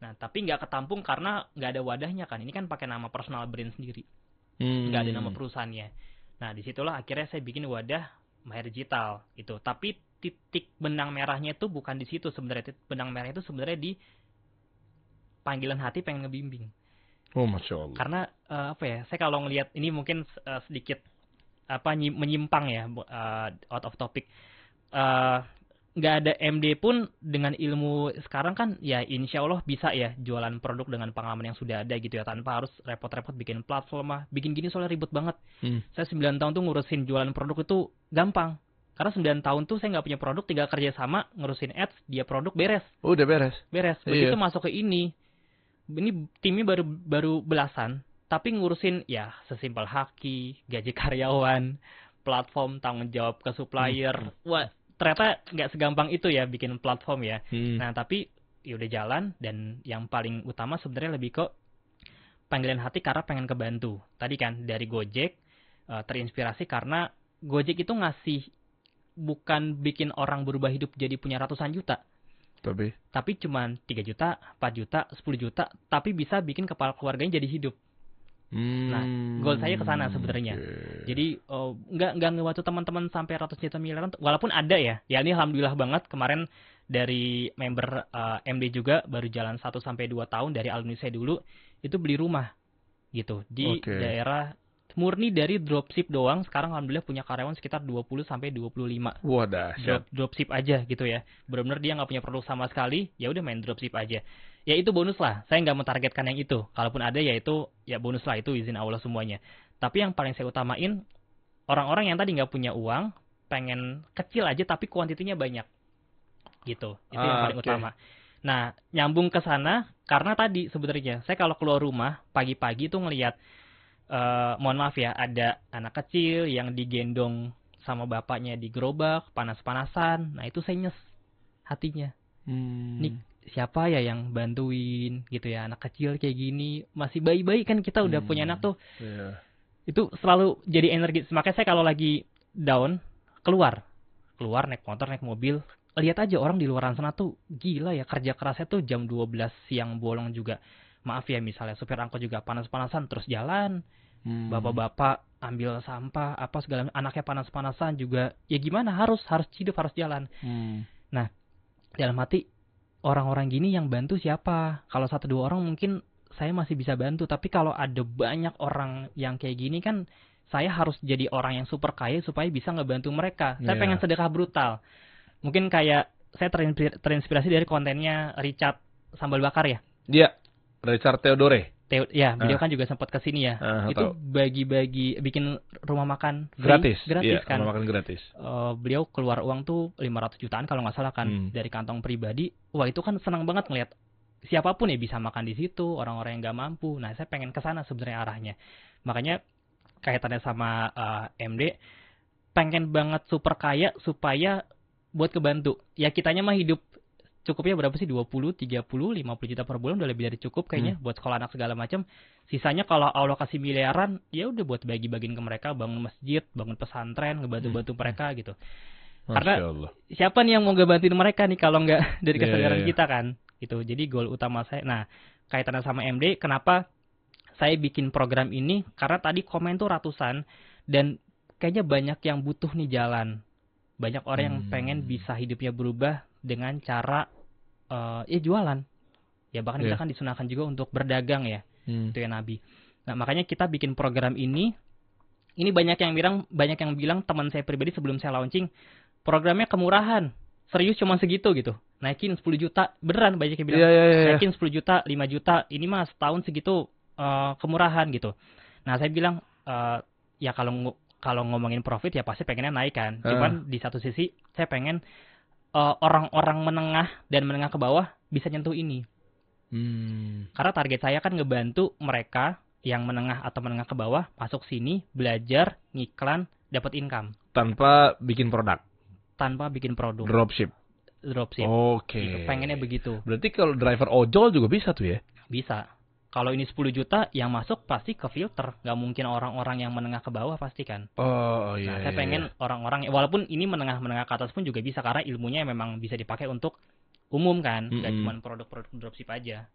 Nah, tapi nggak ketampung karena nggak ada wadahnya kan. Ini kan pakai nama personal brand sendiri. Nggak ada nama perusahaannya. Nah, disitulah akhirnya saya bikin wadah Mahir Digital itu. Tapi titik benang merahnya itu bukan di situ sebenarnya. Benang merahnya itu sebenarnya di panggilan hati pengen ngebimbing. Oh, Masya Allah. Karena saya kalau ngelihat ini mungkin sedikit menyimpang ya, out of topic. Nggak ada MD pun dengan ilmu sekarang kan ya insya Allah bisa ya jualan produk dengan pengalaman yang sudah ada gitu ya, tanpa harus repot-repot bikin platform lah. Bikin gini soalnya ribet banget. Saya 9 tahun tuh ngurusin jualan produk itu gampang. Karena 9 tahun tuh saya nggak punya produk, tinggal kerja sama, ngurusin ads, dia produk, beres. Udah beres. Begitu masuk ke ini timnya baru belasan, tapi ngurusin ya sesimpel haki, gaji karyawan, platform, tanggung jawab ke supplier. Wah, ternyata nggak segampang itu ya bikin platform ya. Nah, tapi ya udah jalan, dan yang paling utama sebenarnya lebih ke panggilan hati karena pengen kebantu. Tadi kan dari Gojek terinspirasi karena Gojek itu ngasih bukan bikin orang berubah hidup jadi punya ratusan juta. Tapi cuma 3 juta, 4 juta, 10 juta, tapi bisa bikin kepala keluarganya jadi hidup. Nah, goal saya ke sana sebenarnya. Jadi nggak ngebantu teman-teman sampai ratus juta miliaran, walaupun ada ya. Ya ini alhamdulillah banget kemarin dari member MD juga baru jalan 1 sampai 2 tahun dari alumni saya dulu itu beli rumah gitu di daerah murni dari dropship doang. Sekarang alhamdulillah punya karyawan sekitar 20 sampai 25. Wah, dahsyat. Dropship aja gitu ya. Benar-benar dia nggak punya produk sama sekali, ya udah main dropship aja. Ya itu bonus lah. Saya nggak mentargetkan yang itu. Kalaupun ada ya itu ya bonus lah, itu izin Allah semuanya. Tapi yang paling saya utamain orang-orang yang tadi nggak punya uang, pengen kecil aja tapi kuantitinya banyak. Gitu. Itu yang paling utama. Nah, nyambung ke sana karena tadi sebenarnya saya kalau keluar rumah pagi-pagi tuh ngelihat mohon maaf ya, ada anak kecil yang digendong sama bapaknya di gerobak, panas-panasan. Nah, itu saya nyes hatinya. Nih, siapa ya yang bantuin gitu ya, anak kecil kayak gini, masih bayi-bayi kan kita udah punya anak tuh. Itu selalu jadi energi. Makanya saya kalau lagi down, keluar naik motor, naik mobil, lihat aja orang di luaran sana tuh gila ya, kerja kerasnya tuh jam 12 siang bolong juga. Maaf ya, misalnya supir angkot juga panas-panasan terus jalan. Bapak-bapak ambil sampah apa segala, anaknya panas-panasan juga. Ya gimana, harus hidup, harus jalan. Nah, dalam hati orang-orang gini yang bantu siapa? Kalau 1-2 orang mungkin saya masih bisa bantu, tapi kalau ada banyak orang yang kayak gini kan saya harus jadi orang yang super kaya supaya bisa ngebantu mereka. Saya pengen sedekah brutal. Mungkin kayak saya terinspirasi dari kontennya Richard Sambal Bakar ya. Iya. Richard Theodore. Beliau kan juga sempat ke sini ya. Itu bagi-bagi bikin rumah makan gratis kan. Rumah makan gratis. Beliau keluar uang tuh 500 jutaan kalau nggak salah kan dari kantong pribadi. Wah, itu kan senang banget ngeliat siapapun ya bisa makan di situ, orang-orang yang nggak mampu. Nah, saya pengen ke sana sebenarnya arahnya. Makanya kaitannya sama MD, pengen banget super kaya supaya buat kebantu. Ya kitanya mah hidup cukupnya berapa sih, 20, 30, 50 juta per bulan udah lebih dari cukup kayaknya buat sekolah anak segala macam. Sisanya kalau Allah kasih miliaran, ya udah buat bagi-bagiin ke mereka, bangun masjid, bangun pesantren, ngebantu-bantu mereka gitu. Karena siapa nih yang mau ngebantuin mereka nih kalau nggak dari kesadaran kita kan gitu. Jadi goal utama saya. Nah, kaitannya sama MD, kenapa saya bikin program ini? Karena tadi komen tuh ratusan dan kayaknya banyak yang butuh nih jalan. Banyak orang yang pengen bisa hidupnya berubah dengan cara jualan. Ya bahkan kita kan disunahkan juga untuk berdagang ya. Itu ya Nabi. Nah, makanya kita bikin program ini. Ini banyak yang bilang teman saya pribadi sebelum saya launching, programnya kemurahan. Serius cuma segitu gitu. Naikin 10 juta. Beneran banyak yang bilang. Naikin 10 juta, 5 juta. Ini mah setahun segitu kemurahan gitu. Nah, saya bilang ya kalau ngomongin profit ya pasti pengennya naik kan. Cuman di satu sisi saya pengen orang-orang menengah dan menengah ke bawah bisa nyentuh ini. Karena target saya kan ngebantu mereka yang menengah atau menengah ke bawah masuk sini, belajar, ngiklan, dapat income. Tanpa bikin produk. Dropship. Oke. Gitu, pengennya begitu. Berarti kalau driver ojol juga bisa tuh ya? Bisa. Kalau ini 10 juta yang masuk pasti ke filter. Nggak mungkin orang-orang yang menengah ke bawah pasti kan. Nah, saya pengen orang-orang, walaupun ini menengah ke atas pun juga bisa. Karena ilmunya memang bisa dipakai untuk umum kan. Nggak cuma produk-produk dropship aja.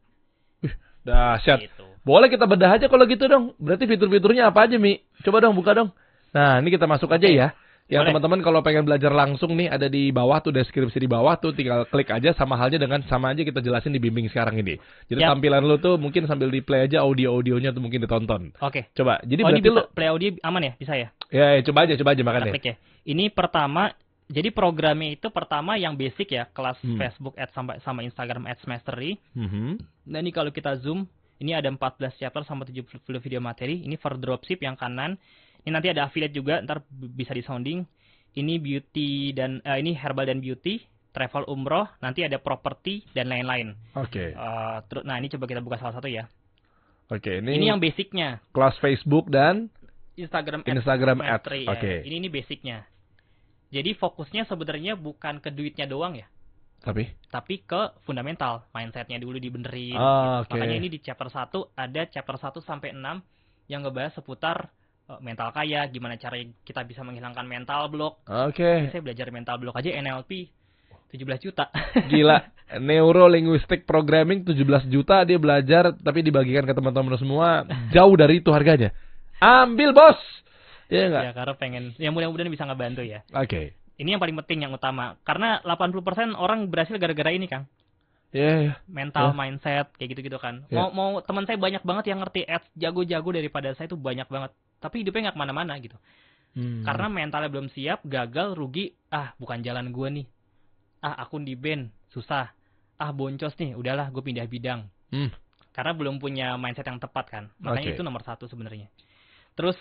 Dahsyat. Gitu. Boleh kita bedah aja kalau gitu dong. Berarti fitur-fiturnya apa aja, Mi? Coba dong, buka dong. Nah, ini kita masuk aja ya. Yang teman-teman kalau pengen belajar langsung nih, ada di bawah tuh, deskripsi di bawah tuh, tinggal klik aja. Sama aja kita jelasin di bimbing sekarang ini. Jadi tampilan lu tuh mungkin sambil di play aja, audio-audionya tuh mungkin ditonton. Oke. Coba. Jadi berarti lu play audio aman ya? Bisa ya? Ya, coba aja makanya. Klik ya. Ini pertama, jadi programnya itu pertama yang basic ya, kelas Facebook Ads sama Instagram Ads Mastery. Nah, ini kalau kita zoom, ini ada 14 chapter sama 70 video materi. Ini for dropship yang kanan. Ini nanti ada affiliate juga, ntar bisa di sounding. Ini beauty dan ini herbal dan beauty, travel umroh, nanti ada property dan lain-lain. Oke. Nah, ini coba kita buka salah satu ya. Oke, ini yang basicnya. Kelas Facebook dan Instagram Ads. Ya. Oke. Ini basicnya. Jadi fokusnya sebenarnya bukan ke duitnya doang ya. Tapi ke fundamental, mindsetnya dulu dibenerin. Makanya ini di chapter 1 ada chapter 1 sampai 6 yang ngebahas seputar mental kaya, gimana cara kita bisa menghilangkan mental block. Oke. Saya belajar mental block aja NLP 17 juta. Gila. Neuro Linguistic Programming 17 juta dia belajar, tapi dibagikan ke teman-teman semua. Jauh dari itu harganya. Ambil, bos! Iya nggak? Ya, karena pengen. Ya mudah-mudahan bisa ngebantu ya. Oke. Ini yang paling penting, yang utama. Karena 80% orang berhasil gara-gara ini, Kang. Iya. Mental, mindset, kayak gitu-gitu kan. Mau teman saya banyak banget yang ngerti ads jago-jago daripada saya, itu banyak banget. Tapi hidupnya nggak kemana-mana gitu. Karena mentalnya belum siap, gagal, rugi. Bukan jalan gue nih. Akun di ban, susah. Boncos nih, udahlah gue pindah bidang. Karena belum punya mindset yang tepat kan. Makanya itu nomor 1 sebenarnya. Terus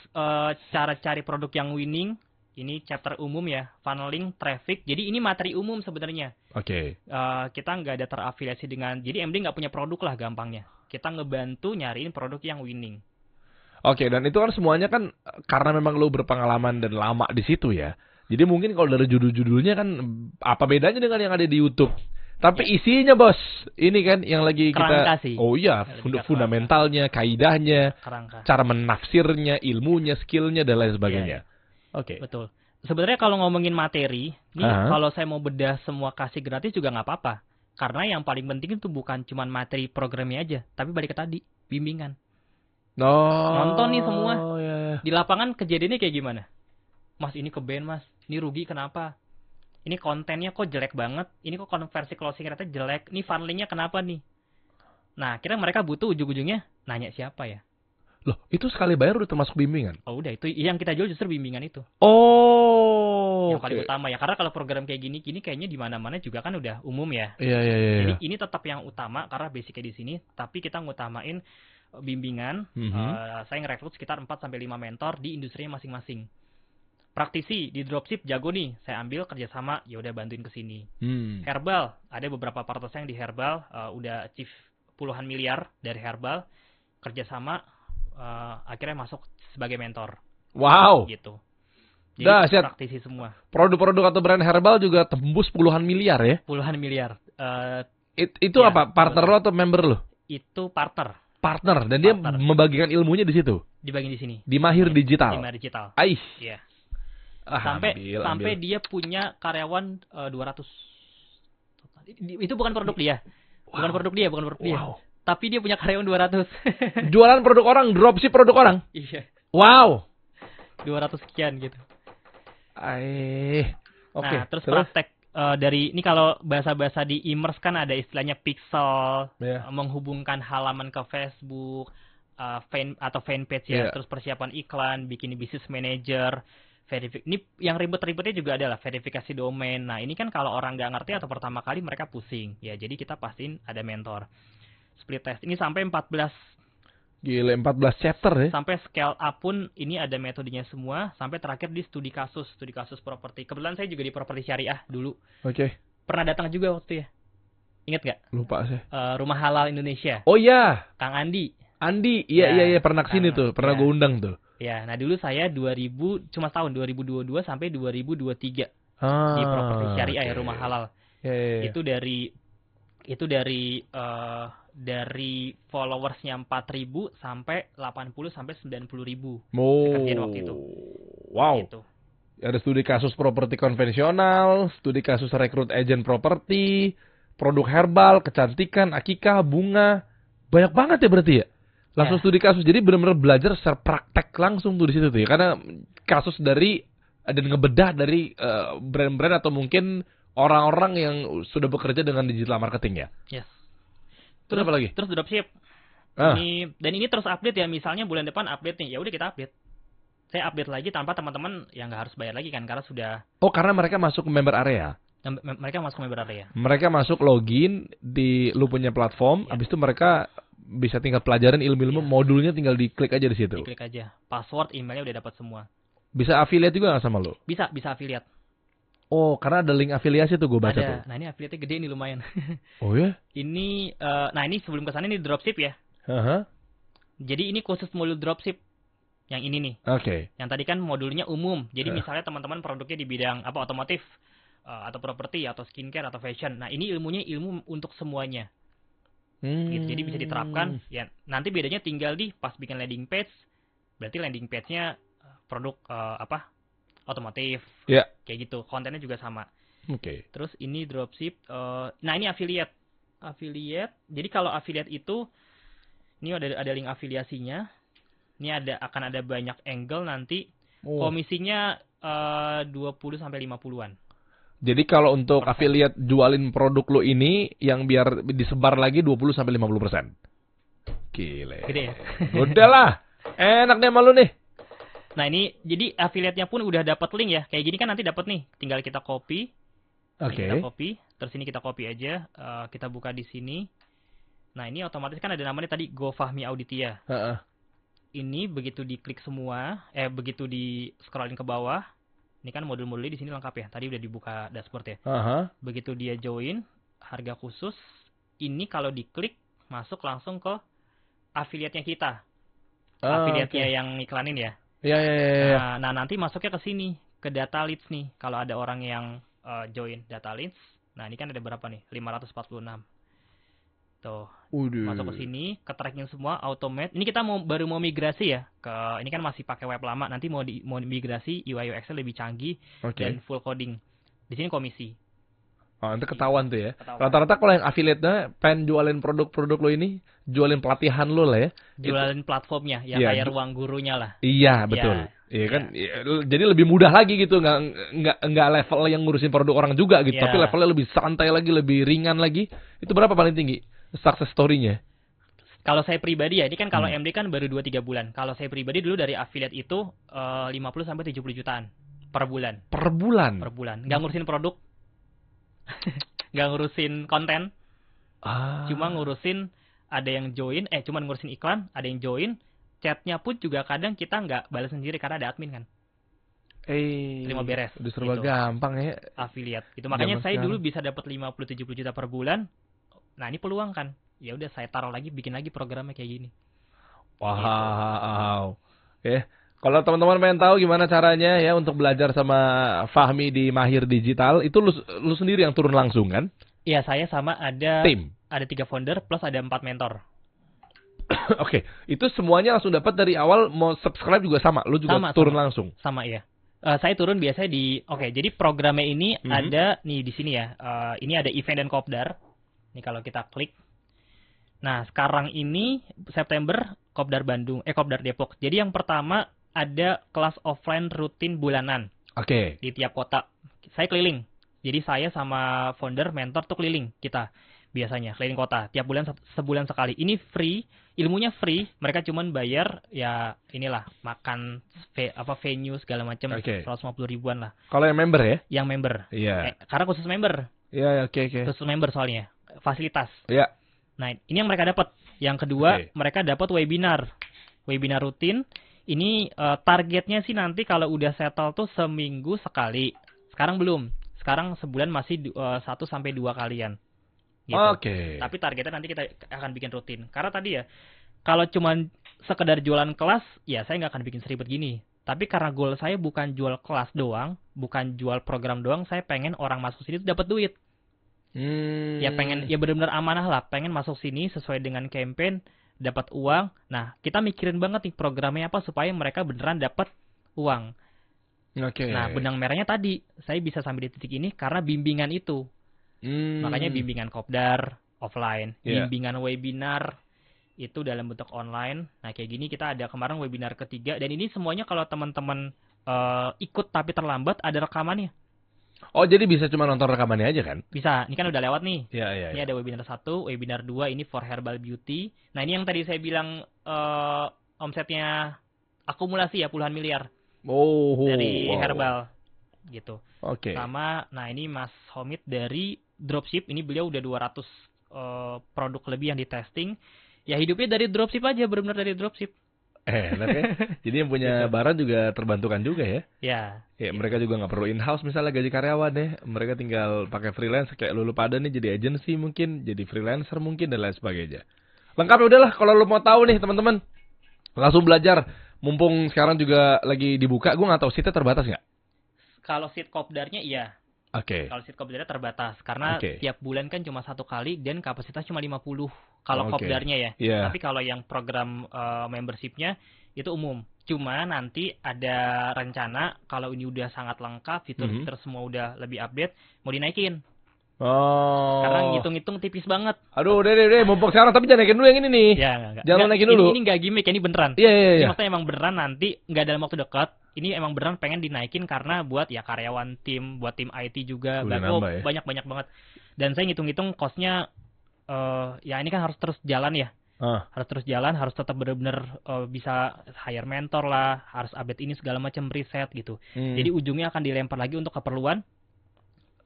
cara cari produk yang winning, ini chapter umum ya, funneling, traffic. Jadi ini materi umum sebenarnya. Kita nggak ada terafiliasi dengan, jadi MD nggak punya produk lah gampangnya. Kita ngebantu nyariin produk yang winning. Dan itu kan semuanya kan karena memang lo berpengalaman dan lama di situ ya. Jadi mungkin kalau dari judul-judulnya kan apa bedanya dengan yang ada di YouTube? Tapi isinya bos, ini kan yang lagi kerangka kita. Sih. Oh iya, fundamentalnya, kaidahnya, cara menafsirnya, ilmunya, skillnya dan lain sebagainya. Betul. Sebenarnya kalau ngomongin materi, kalau saya mau bedah semua kasih gratis juga nggak apa-apa. Karena yang paling penting itu bukan cuma materi programnya aja, tapi balik ke tadi, bimbingan. Nonton nih semua. Di lapangan kejadiannya kayak gimana? Mas, ini ke band mas, ini rugi kenapa? Ini kontennya kok jelek banget, ini kok konversi closing rate jelek, ini funnelingnya kenapa nih? Nah, kira mereka butuh ujung-ujungnya nanya siapa ya? Loh, itu sekali bayar udah termasuk bimbingan? Oh udah, itu yang kita jual justru bimbingan itu. Yang paling utama ya, karena kalau program kayak gini kayaknya di mana-mana juga kan udah umum ya. Iya. Jadi ini tetap yang utama karena basicnya di sini, tapi kita ngutamain bimbingan. Saya ngerekrut sekitar 4-5 mentor di industrinya masing-masing. Praktisi di dropship jago nih, saya ambil kerjasama, ya udah bantuin ke sini. Herbal, ada beberapa partners yang di herbal udah achieve puluhan miliar dari herbal, kerjasama akhirnya masuk sebagai mentor. Wow. Gitu. Jadi praktisi semua. Produk-produk atau brand herbal juga tembus puluhan miliar ya? Puluhan miliar. Itu apa? Partner lo atau member lo? Itu partner. Partner, dan dia membagikan ilmunya di situ. Dibagi di sini. Di Mahir Digital. Di Mahir Digital. Iya. Sampai dia punya karyawan 200. Itu bukan produk dia. Bukan produk dia. Tapi dia punya karyawan 200. Jualan produk orang, dropship produk orang. Iya. Wow. 200 sekian gitu. Oke. Terus praktek dari ini kalau bahasa-bahasa di e-commerce kan ada istilahnya pixel, menghubungkan halaman ke Facebook, fanpage ya, terus persiapan iklan, bikin business manager. Ini yang ribet-ribetnya juga adalah verifikasi domain. Nah ini kan kalau orang nggak ngerti atau pertama kali mereka pusing ya, jadi kita pastiin ada mentor. Split test ini sampai 14. Gila, 14 chapter ya. Sampai scale up pun ini ada metodenya semua. Sampai terakhir di studi kasus properti. Kebetulan saya juga di properti syariah dulu. Pernah datang juga waktu ya. Ingat nggak? Lupa sih. Rumah Halal Indonesia. Oh iya. Kang Andi. Iya, pernah kesini tuh, pernah gue undang tuh. Ya, nah dulu saya 2022 sampai 2023 di properti syariah ya, Rumah Halal. Itu dari followersnya 4.000 sampai 80 sampai 90.000. Kejadian waktu itu. Wow. Gitu. Ada studi kasus properti konvensional, studi kasus rekrut agent properti, produk herbal, kecantikan, akikah, bunga. Banyak banget ya berarti ya? Langsung studi kasus. Jadi benar-benar belajar secara praktek langsung tuh di situ tuh ya. Karena kasus dari dan ngebedah dari brand-brand atau mungkin orang-orang yang sudah bekerja dengan digital marketing ya. Yes. Terus apa lagi? Terus dropship. Ini terus update ya. Misalnya bulan depan update nih. Ya udah kita update. Saya update lagi tanpa teman-teman yang nggak harus bayar lagi kan, karena sudah. Oh, karena mereka masuk ke member area. Mereka masuk ke member area. Mereka masuk login di lu punya platform. Habis itu mereka bisa tinggal pelajarin ilmu-ilmu, modulnya tinggal diklik aja di situ. Diklik aja. Password, emailnya udah dapat semua. Bisa affiliate juga nggak sama lu? Bisa affiliate. Oh, karena ada link afiliasi tuh gue baca tuh. Nah ini affiliate-nya gede nih lumayan. Oh ya? Ini, ini sebelum kesana ini dropship ya. Jadi ini khusus modul dropship. Yang ini nih. Yang tadi kan modulnya umum. Jadi misalnya teman-teman produknya di bidang otomotif, atau properti, atau skincare, atau fashion. Nah ini ilmunya ilmu untuk semuanya. Gitu. Jadi bisa diterapkan. Ya nanti bedanya tinggal di pas bikin landing page. Berarti landing page-nya produk otomotif, kayak gitu. Kontennya juga sama. Terus ini dropship. Nah ini affiliate. Jadi kalau affiliate itu, ini ada link afiliasinya. Ini akan ada banyak angle nanti. Komisinya 20-50-an. Jadi kalau untuk affiliate jualin produk lo ini, yang biar disebar lagi 20-50%. Gile. Gede ya? Udah lah. Enak deh sama lu nih. Nah ini, jadi affiliate-nya pun udah dapat link ya. Kayak gini kan nanti dapat nih. Tinggal kita copy. Kita copy. Terus ini kita copy aja. Kita buka di sini. Nah ini otomatis kan ada namanya tadi Go Fahmi Auditia. Ini begitu diklik semua, begitu di scrolling ke bawah. Ini kan modul-modulnya di sini lengkap ya. Tadi udah dibuka dashboard ya. Begitu dia join, harga khusus. Ini kalau diklik, masuk langsung ke affiliate-nya kita. Affiliate-nya yang iklanin ya. Nah, nanti masuknya ke sini, ke data leads nih. Kalau ada orang yang join data leads. Nah, ini kan ada berapa nih? 546. Tuh. Masuk ke sini, ke tracking semua, automate. Ini kita baru mau migrasi ya. Ini kan masih pakai web lama. Nanti mau migrasi UI UX-nya lebih canggih dan full coding. Di sini komisi. Nanti ketahuan tuh ya. Rata-rata kalau yang affiliate-nya pengen jualin produk-produk lo ini, jualin pelatihan lo lah ya. Jualin platformnya, ya kayak ruang gurunya lah. Iya, betul. Iya kan, jadi lebih mudah lagi gitu, nggak level yang ngurusin produk orang juga gitu, tapi levelnya lebih santai lagi, lebih ringan lagi. Itu berapa paling tinggi success story-nya? Kalau saya pribadi ya, ini kan kalau MD kan baru 2-3 bulan. Kalau saya pribadi dulu dari affiliate itu 50-70 jutaan per bulan. Per bulan? Per bulan. Nggak ngurusin produk, nggak ngurusin konten, cuma ngurusin ada yang join, cuma ngurusin iklan, ada yang join. Chatnya pun juga kadang kita nggak balas sendiri karena ada admin kan. Terima beres. Udah serba gampang ya. Affiliate. Itu makanya saya dulu bisa dapat 50-70 juta per bulan. Nah ini peluang kan. Ya udah saya taruh lagi, bikin lagi programnya kayak gini. Wow. Kalau teman-teman pengen tahu gimana caranya ya untuk belajar sama Fahmi di Mahir Digital, itu lu sendiri yang turun langsung kan? Iya, saya sama ada tim. Ada 3 founder plus ada 4 mentor. Oke, itu semuanya langsung dapat dari awal, mau subscribe juga sama, lu juga turun langsung? Sama ya. Saya turun biasanya jadi programnya ini ada nih di sini ya. Ini ada event dan kopdar. Ini kalau kita klik. Nah, sekarang ini September Kopdar Kopdar Depok. Jadi yang pertama ada kelas offline rutin bulanan. Di tiap kota. Saya keliling. Jadi saya sama founder, mentor tuh keliling kita. Biasanya keliling kota tiap bulan, sebulan sekali. Ini free, ilmunya free, mereka cuman bayar ya inilah makan venue segala macam 150 ribuan lah. Kalau yang member ya? Yang member. Iya. Karena khusus member. Iya, oke. Khusus member soalnya, fasilitas. Iya. Nah, ini yang mereka dapat. Yang kedua, mereka dapat webinar rutin. Ini targetnya sih nanti kalau udah settle tuh seminggu sekali. Sekarang belum. Sekarang sebulan masih 1-2 kalian. Gitu. Tapi targetnya nanti kita akan bikin rutin. Karena tadi ya, kalau cuman sekedar jualan kelas, ya saya nggak akan bikin seribet gini. Tapi karena goal saya bukan jual kelas doang, bukan jual program doang, saya pengen orang masuk sini dapat duit. Ya pengen, ya benar-benar amanah lah. Pengen masuk sini sesuai dengan campaign, dapat uang. Nah, kita mikirin banget nih programnya apa supaya mereka beneran dapat uang. Nah, benang merahnya tadi, saya bisa sampai di titik ini karena bimbingan itu. Makanya bimbingan kopdar offline, bimbingan webinar itu dalam bentuk online. Nah kayak gini kita ada kemarin webinar ketiga dan ini semuanya kalau teman-teman ikut tapi terlambat ada rekamannya. Oh jadi bisa cuma nonton rekamannya aja kan? Bisa, ini kan udah lewat nih. Iya. Ini ada webinar 1, webinar 2 ini for herbal beauty. Nah ini yang tadi saya bilang omsetnya akumulasi ya puluhan miliar dari herbal gitu. Sama, nah ini Mas Homid dari dropship, ini beliau udah 200 produk lebih yang di testing. Ya hidupnya dari dropship aja, benar-benar dari dropship. Enak ya. Jadi yang punya barang juga terbantukan juga ya. Ya. Mereka juga nggak perlu in-house misalnya gaji karyawan ya. Mereka tinggal pakai freelance kayak lu pada nih jadi agency mungkin, jadi freelancer mungkin dan lain sebagainya. Lengkap ya udahlah kalau lu mau tahu nih teman-teman. Langsung belajar. Mumpung sekarang juga lagi dibuka, gue nggak tahu sitnya terbatas nggak? Kalau seat kopdarnya iya. Kalau seat kopdarnya terbatas karena tiap bulan kan cuma 1 kali dan kapasitas cuma 50 kalau kopdarnya ya. Tapi kalau yang program membershipnya itu umum. Cuma nanti ada rencana kalau ini udah sangat lengkap, fitur-fitur semua udah lebih update, mau dinaikin. Oh. Karena ngitung-ngitung tipis banget. Aduh, deh, mumpung sekarang, tapi jangan naikin dulu yang ini nih. Ya, jangan naikin dulu. Ini nggak gimmick, ini beneran. Iya. Ini maksudnya emang beneran nanti, nggak dalam waktu dekat. Ini emang beneran pengen dinaikin karena buat ya karyawan tim, buat tim IT juga. Banyak banget. Dan saya ngitung-ngitung cost-nya, ya ini kan harus terus jalan ya. Harus terus jalan, harus tetap benar-benar bisa hire mentor lah, harus update ini segala macam, riset gitu. Jadi ujungnya akan dilempar lagi untuk keperluan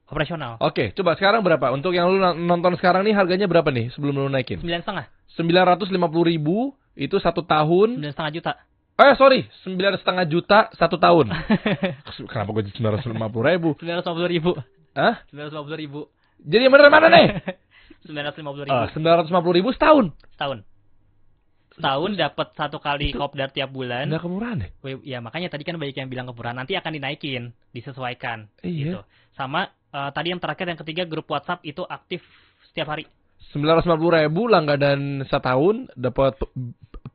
operasional. Oke, coba sekarang berapa? Untuk yang lu nonton sekarang nih harganya berapa nih sebelum lu naikin? 9,5. 950.000 itu 1 tahun. 9,5 juta. Sorry, 9,5 juta 1 tahun. Kenapa gue 950.000? 950.000. Hah? 950.000. Jadi yang bener mana nih? 950.000. 950.000 setahun. Setahun dapat 1 kali kopdar tiap bulan. Nggak kemurahan deh. Ya makanya tadi kan banyak yang bilang kemurahan. Nanti akan dinaikin, disesuaikan. Iya. Gitu. Sama tadi yang terakhir, yang ketiga, grup WhatsApp itu aktif setiap hari. 950.000 langganan setahun, dapat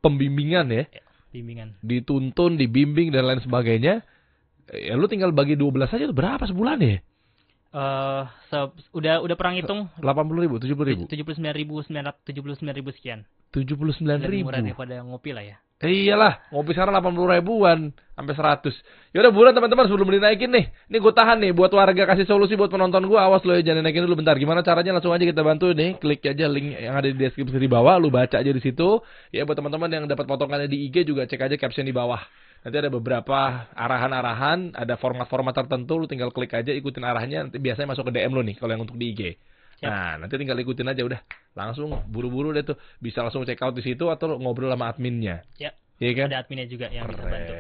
pembimbingan ya. Bimbingan. Dituntun, dibimbing dan lain sebagainya. Ya lu tinggal bagi 12 aja tuh berapa sebulan ya? Udah pernah ngitung 80.000, 70.000. 79.979 sekian. 79.000. Lebih murah daripada ngopi lah ya. Iyalah, ngopi sekarang 80.000-an sampai 100. Ya udah buruan teman-teman sebelum dinaikin nih. Ini gue tahan nih buat warga, kasih solusi buat penonton gue. Awas lo ya, jangan naikin dulu bentar. Gimana caranya? Langsung aja kita bantu nih. Klik aja link yang ada di deskripsi di bawah, lu baca aja di situ. Ya buat teman-teman yang dapat potongannya di IG juga cek aja caption di bawah. Nanti ada beberapa arahan-arahan, ada format-format tertentu, lu tinggal klik aja, ikutin arahnya, nanti biasanya masuk ke DM lu nih kalau yang untuk di IG. Yep. Nah, nanti tinggal ikutin aja udah. Langsung buru-buru deh tuh. Bisa langsung check out di situ atau ngobrol sama adminnya. Yep. Iya kan? Ada adminnya juga yang bisa bantu.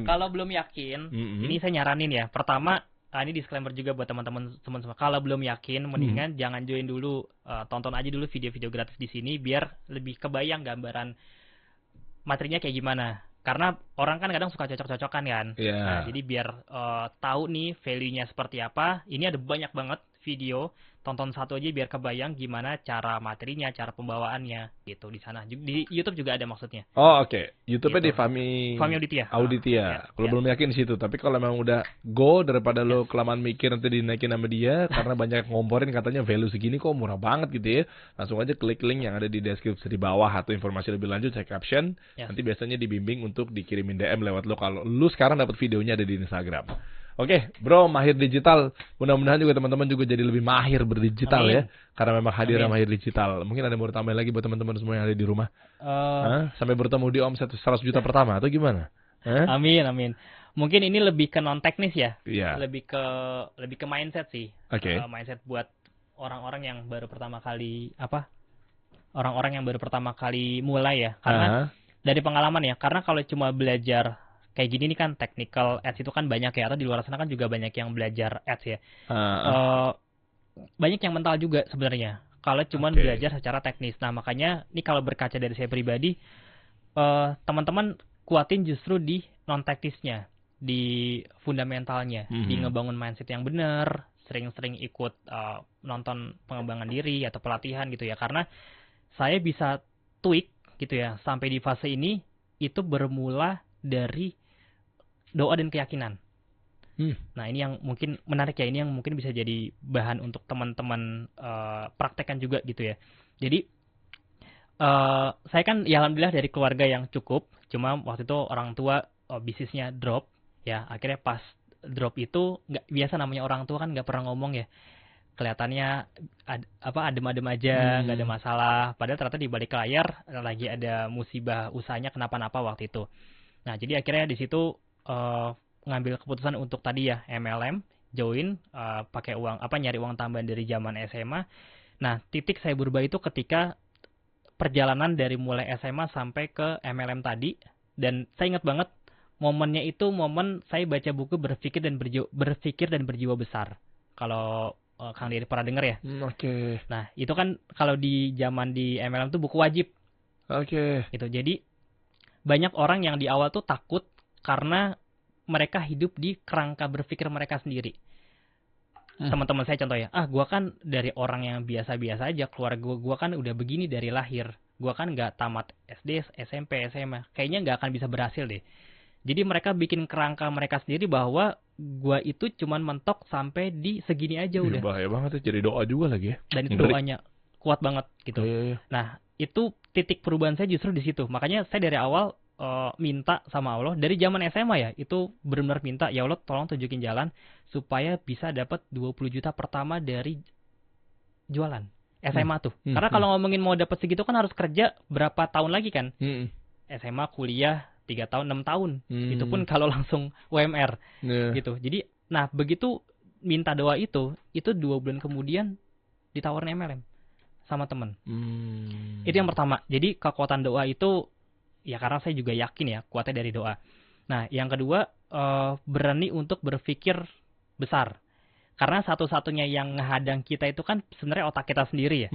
Kalau belum yakin, ini saya nyaranin ya. Pertama, ini disclaimer juga buat teman-teman semua. Kalau belum yakin, mendingan jangan join dulu, tonton aja dulu video-video gratis di sini biar lebih kebayang gambaran materinya kayak gimana. Karena orang kan kadang suka cocok-cocokan kan. Yeah. Nah, jadi biar tahu nih value-nya seperti apa. Ini ada banyak banget video. Tonton satu aja biar kebayang gimana cara materinya, cara pembawaannya gitu di sana. Di YouTube juga ada maksudnya. Oh, oke. YouTube-nya gitu. di Fahmi Auditia. Kalau belum yakin di situ, tapi kalau memang udah go daripada lo kelamaan mikir nanti dinaikin sama dia karena banyak ngomporin katanya value segini kok murah banget gitu ya. Langsung aja klik link yang ada di deskripsi di bawah atau informasi lebih lanjut cek caption. Nanti biasanya dibimbing untuk dikirimin DM lewat lo kalau lu sekarang dapat videonya ada di Instagram. Oke, bro, mahir digital. Mudah-mudahan juga teman-teman juga jadi lebih mahir berdigital. Amin. Ya. Karena memang hadirnya mahir digital. Mungkin ada yang mau tambahin lagi buat teman-teman semua yang ada di rumah. Sampai bertemu di omset 100 juta pertama atau gimana? Amin. Mungkin ini lebih ke non teknis ya. Iya. Lebih ke mindset sih. Oke. Mindset buat orang-orang yang baru pertama kali orang-orang yang baru pertama kali mulai ya. Karena dari pengalaman ya. Karena kalau cuma belajar kayak gini nih kan technical ads itu kan banyak ya, atau di luar sana kan juga banyak yang belajar ads ya. Banyak yang mental juga sebenarnya kalau cuma belajar secara teknis. Nah makanya ini kalau berkaca dari saya pribadi, teman-teman kuatin justru di non teknisnya, di fundamentalnya, di ngebangun mindset yang benar, sering-sering ikut nonton pengembangan diri atau pelatihan gitu ya. Karena saya bisa tweak gitu ya sampai di fase ini itu bermula dari doa dan keyakinan. Nah ini yang mungkin menarik ya, ini yang mungkin bisa jadi bahan untuk teman-teman praktekkan juga gitu ya. Jadi saya kan ya alhamdulillah dari keluarga yang cukup, cuma waktu itu orang tua bisnisnya drop ya, akhirnya pas drop itu nggak biasa, namanya orang tua kan nggak pernah ngomong ya, kelihatannya adem-adem aja, nggak ada masalah, padahal ternyata di balik layar lagi ada musibah usahanya kenapa-napa waktu itu. Nah jadi akhirnya di situ ngambil keputusan untuk tadi ya MLM, join, pakai uang nyari uang tambahan dari zaman SMA. Nah titik saya berubah itu ketika perjalanan dari mulai SMA sampai ke MLM tadi, dan saya ingat banget momennya itu momen saya baca buku berpikir dan berjiwa besar. Kalau Kang Diri pernah dengar ya? Oke. Nah itu kan kalau di zaman di MLM tuh buku wajib. Oke. Itu jadi banyak orang yang di awal tuh takut karena mereka hidup di kerangka berpikir mereka sendiri. Teman-teman saya contohnya, gua kan dari orang yang biasa-biasa aja, keluarga gua kan udah begini dari lahir. gua kan nggak tamat SD, SMP, SMA, kayaknya nggak akan bisa berhasil deh. Jadi mereka bikin kerangka mereka sendiri bahwa gua itu cuman mentok sampai di segini aja udah. Bahaya banget ya, jadi doa juga lagi ya. Dan itu doanya kuat banget gitu. Iya. Nah, itu titik perubahan saya justru di situ. Makanya saya dari awal minta sama Allah dari zaman SMA ya, itu benar-benar minta, ya Allah tolong tunjukin jalan supaya bisa dapat 20 juta pertama dari jualan SMA tuh. Karena kalau ngomongin mau dapat segitu kan harus kerja berapa tahun lagi kan? SMA, kuliah 3 tahun, 6 tahun. Itu pun kalau langsung UMR gitu. Jadi nah begitu minta doa itu 2 bulan kemudian ditawarin MLM sama temen. Itu yang pertama. Jadi kekuatan doa itu ya karena saya juga yakin ya kuatnya dari doa. Nah, yang kedua berani untuk berpikir besar. Karena satu-satunya yang ngehadang kita itu kan sebenarnya otak kita sendiri ya.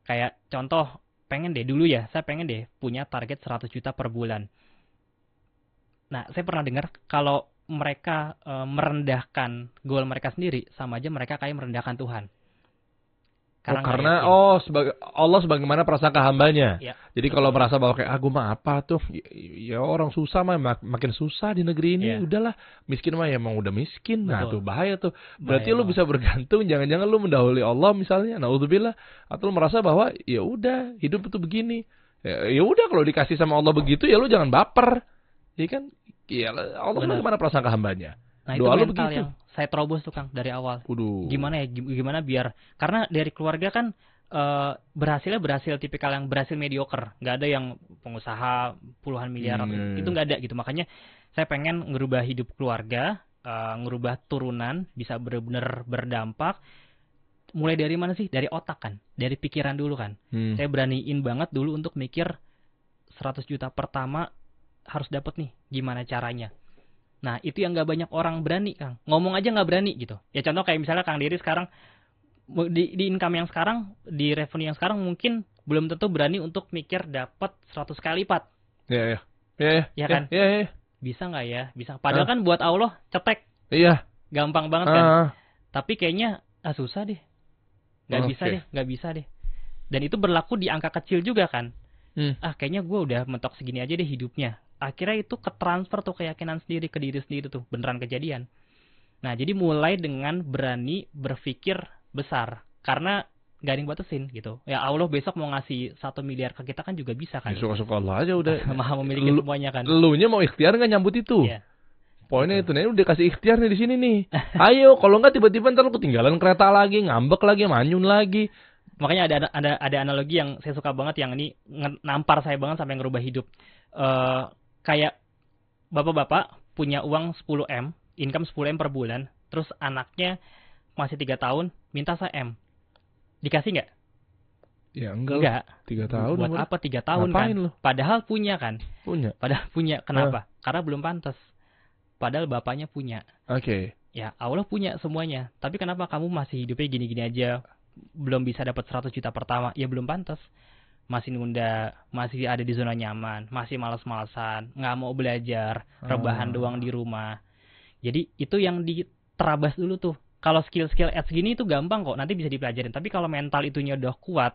Kayak contoh, saya pengen deh punya target 100 juta per bulan. Nah, saya pernah dengar kalau mereka merendahkan goal mereka sendiri, sama aja mereka kayak merendahkan Tuhan. Karena sebagai Allah sebagaimana prasangka hambanya. Ya, jadi kalau merasa bahwa kayak gue mah apa tuh, ya orang susah mah makin susah di negeri ini. Udahlah, miskin mah ya emang udah miskin. Nah tuh bahaya tuh. Berarti lu bisa bergantung, jangan-jangan lu mendahului Allah misalnya. Naudzubillah. Atau lu merasa bahwa ya udah hidup itu begini. Ya udah kalau dikasih sama Allah begitu ya lu jangan baper. Ya kan? Ya Allah bagaimana prasangka hambanya. Nah, doa itu mental yang saya terobos tuh Kang dari awal. Gimana biar, karena dari keluarga kan berhasil tipikal yang berhasil mediocre, nggak ada yang pengusaha puluhan miliar, itu nggak ada gitu. Makanya saya pengen ngerubah hidup keluarga, ngerubah turunan, bisa benar-benar berdampak. Mulai dari mana sih? Dari otak kan, dari pikiran dulu kan. Saya beraniin banget dulu untuk mikir 100 juta pertama harus dapat nih, gimana caranya. Nah, itu yang nggak banyak orang berani, Kang. Ngomong aja nggak berani gitu. Ya contoh kayak misalnya Kang Diri sekarang, di income yang sekarang, di revenue yang sekarang mungkin belum tentu berani untuk mikir dapat 100 kali lipat. Iya. Ya kan? Iya. Bisa nggak ya? Bisa. Padahal kan buat Allah cetek. Iya. Gampang banget kan. Tapi kayaknya susah deh. Nggak bisa deh. Dan itu berlaku di angka kecil juga kan. Kayaknya gue udah mentok segini aja deh hidupnya. Akhirnya itu ketransfer tuh keyakinan sendiri ke diri sendiri tuh, beneran kejadian. Nah, jadi mulai dengan berani berpikir besar, karena gak ada yang batasin gitu. Ya Allah besok mau ngasih 1 miliar ke kita kan juga bisa kan. Suka-suka Allah aja udah. Maha memiliki semuanya kan. Elunya mau ikhtiar nggak nyambut itu. Iya. Poinnya itu nih udah kasih ikhtiar nih di sini nih. Ayo, kalau nggak tiba-tiba ntar lu ketinggalan kereta lagi, ngambek lagi, manyun lagi. Makanya ada analogi yang saya suka banget, yang ini nampar saya banget sampai ngerubah hidup. Kayak bapak-bapak punya uang 10M, income 10M per bulan, terus anaknya masih 3 tahun, minta se-M. Dikasih nggak? Ya enggak. 3 tahun. Buat apa 3 tahun kan? Lu? Padahal punya kan? Padahal punya. Kenapa? Karena belum pantas. Padahal bapaknya punya. Oke. Ya Allah punya semuanya. Tapi kenapa kamu masih hidupnya gini-gini aja? Belum bisa dapat 100 juta pertama? Ya belum pantas. Masih nunda, masih ada di zona nyaman, masih malas-malasan, nggak mau belajar, rebahan doang di rumah. Jadi itu yang diterabas dulu tuh. Kalau skill-skill ads gini itu gampang kok, nanti bisa dipelajarin. Tapi kalau mental itunya udah kuat,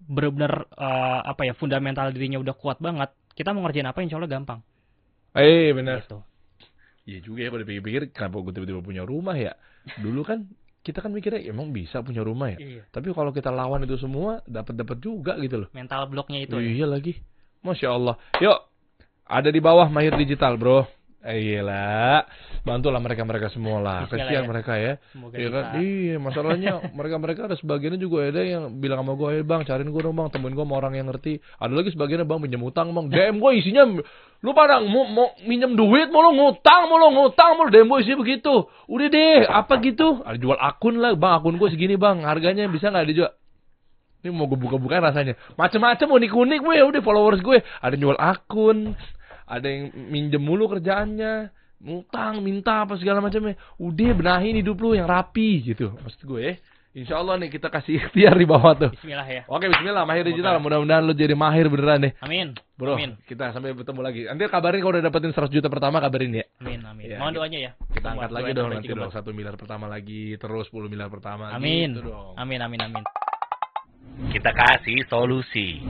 bener-bener fundamental dirinya udah kuat banget, kita mau ngerjain apa insya Allah gampang. Benar. Gitu. Iya juga ya, pada pikir-pikir kenapa gue tiba-tiba punya rumah ya. Dulu kan kita kan mikirnya emang bisa punya rumah ya. Iya. Tapi kalau kita lawan itu semua dapat juga gitu loh. Mental blocknya itu. Iya lagi. Masya Allah. Yuk, ada di bawah Mahir Digital bro. Iyalah, bantulah mereka semua lah. Kasihan mereka ya. Iya kan? Iya, masalahnya mereka ada sebagiannya juga ada yang bilang sama gue, bang cariin gue dong bang, temuin gue sama orang yang ngerti. Ada lagi sebagiannya bang pinjam utang bang. DM gue isinya lu pada mau minjem duit mulu, ngutang mulu DM gue isinya begitu. Udah deh, apa gitu? Ada jual akun lah, bang akun gue segini bang, harganya bisa nggak dijual? Ini mau gue buka-bukain rasanya. Macam-macam unik-unik gue, udah followers gue. Ada jual akun. Ada yang minjem mulu kerjaannya, ngutang, minta apa segala macamnya. Udah benahin hidup lu yang rapi gitu. Maksud gue ya. Insya Allah nih kita kasih ikhtiar di bawah tuh. Bismillah ya. Oke, bismillah. Mahir Digital. Mudah-mudahan lu jadi mahir beneran deh. Amin. Bro, amin. Kita sampai bertemu lagi. Nanti kabarin kalau udah dapetin 100 juta pertama, kabarin ya. Amin. Ya, mohon doanya ya. Kita angkat lagi dong nanti dong. 1 miliar pertama lagi, terus 10 miliar pertama. Amin. Gitu dong. Amin. Kita kasih solusi.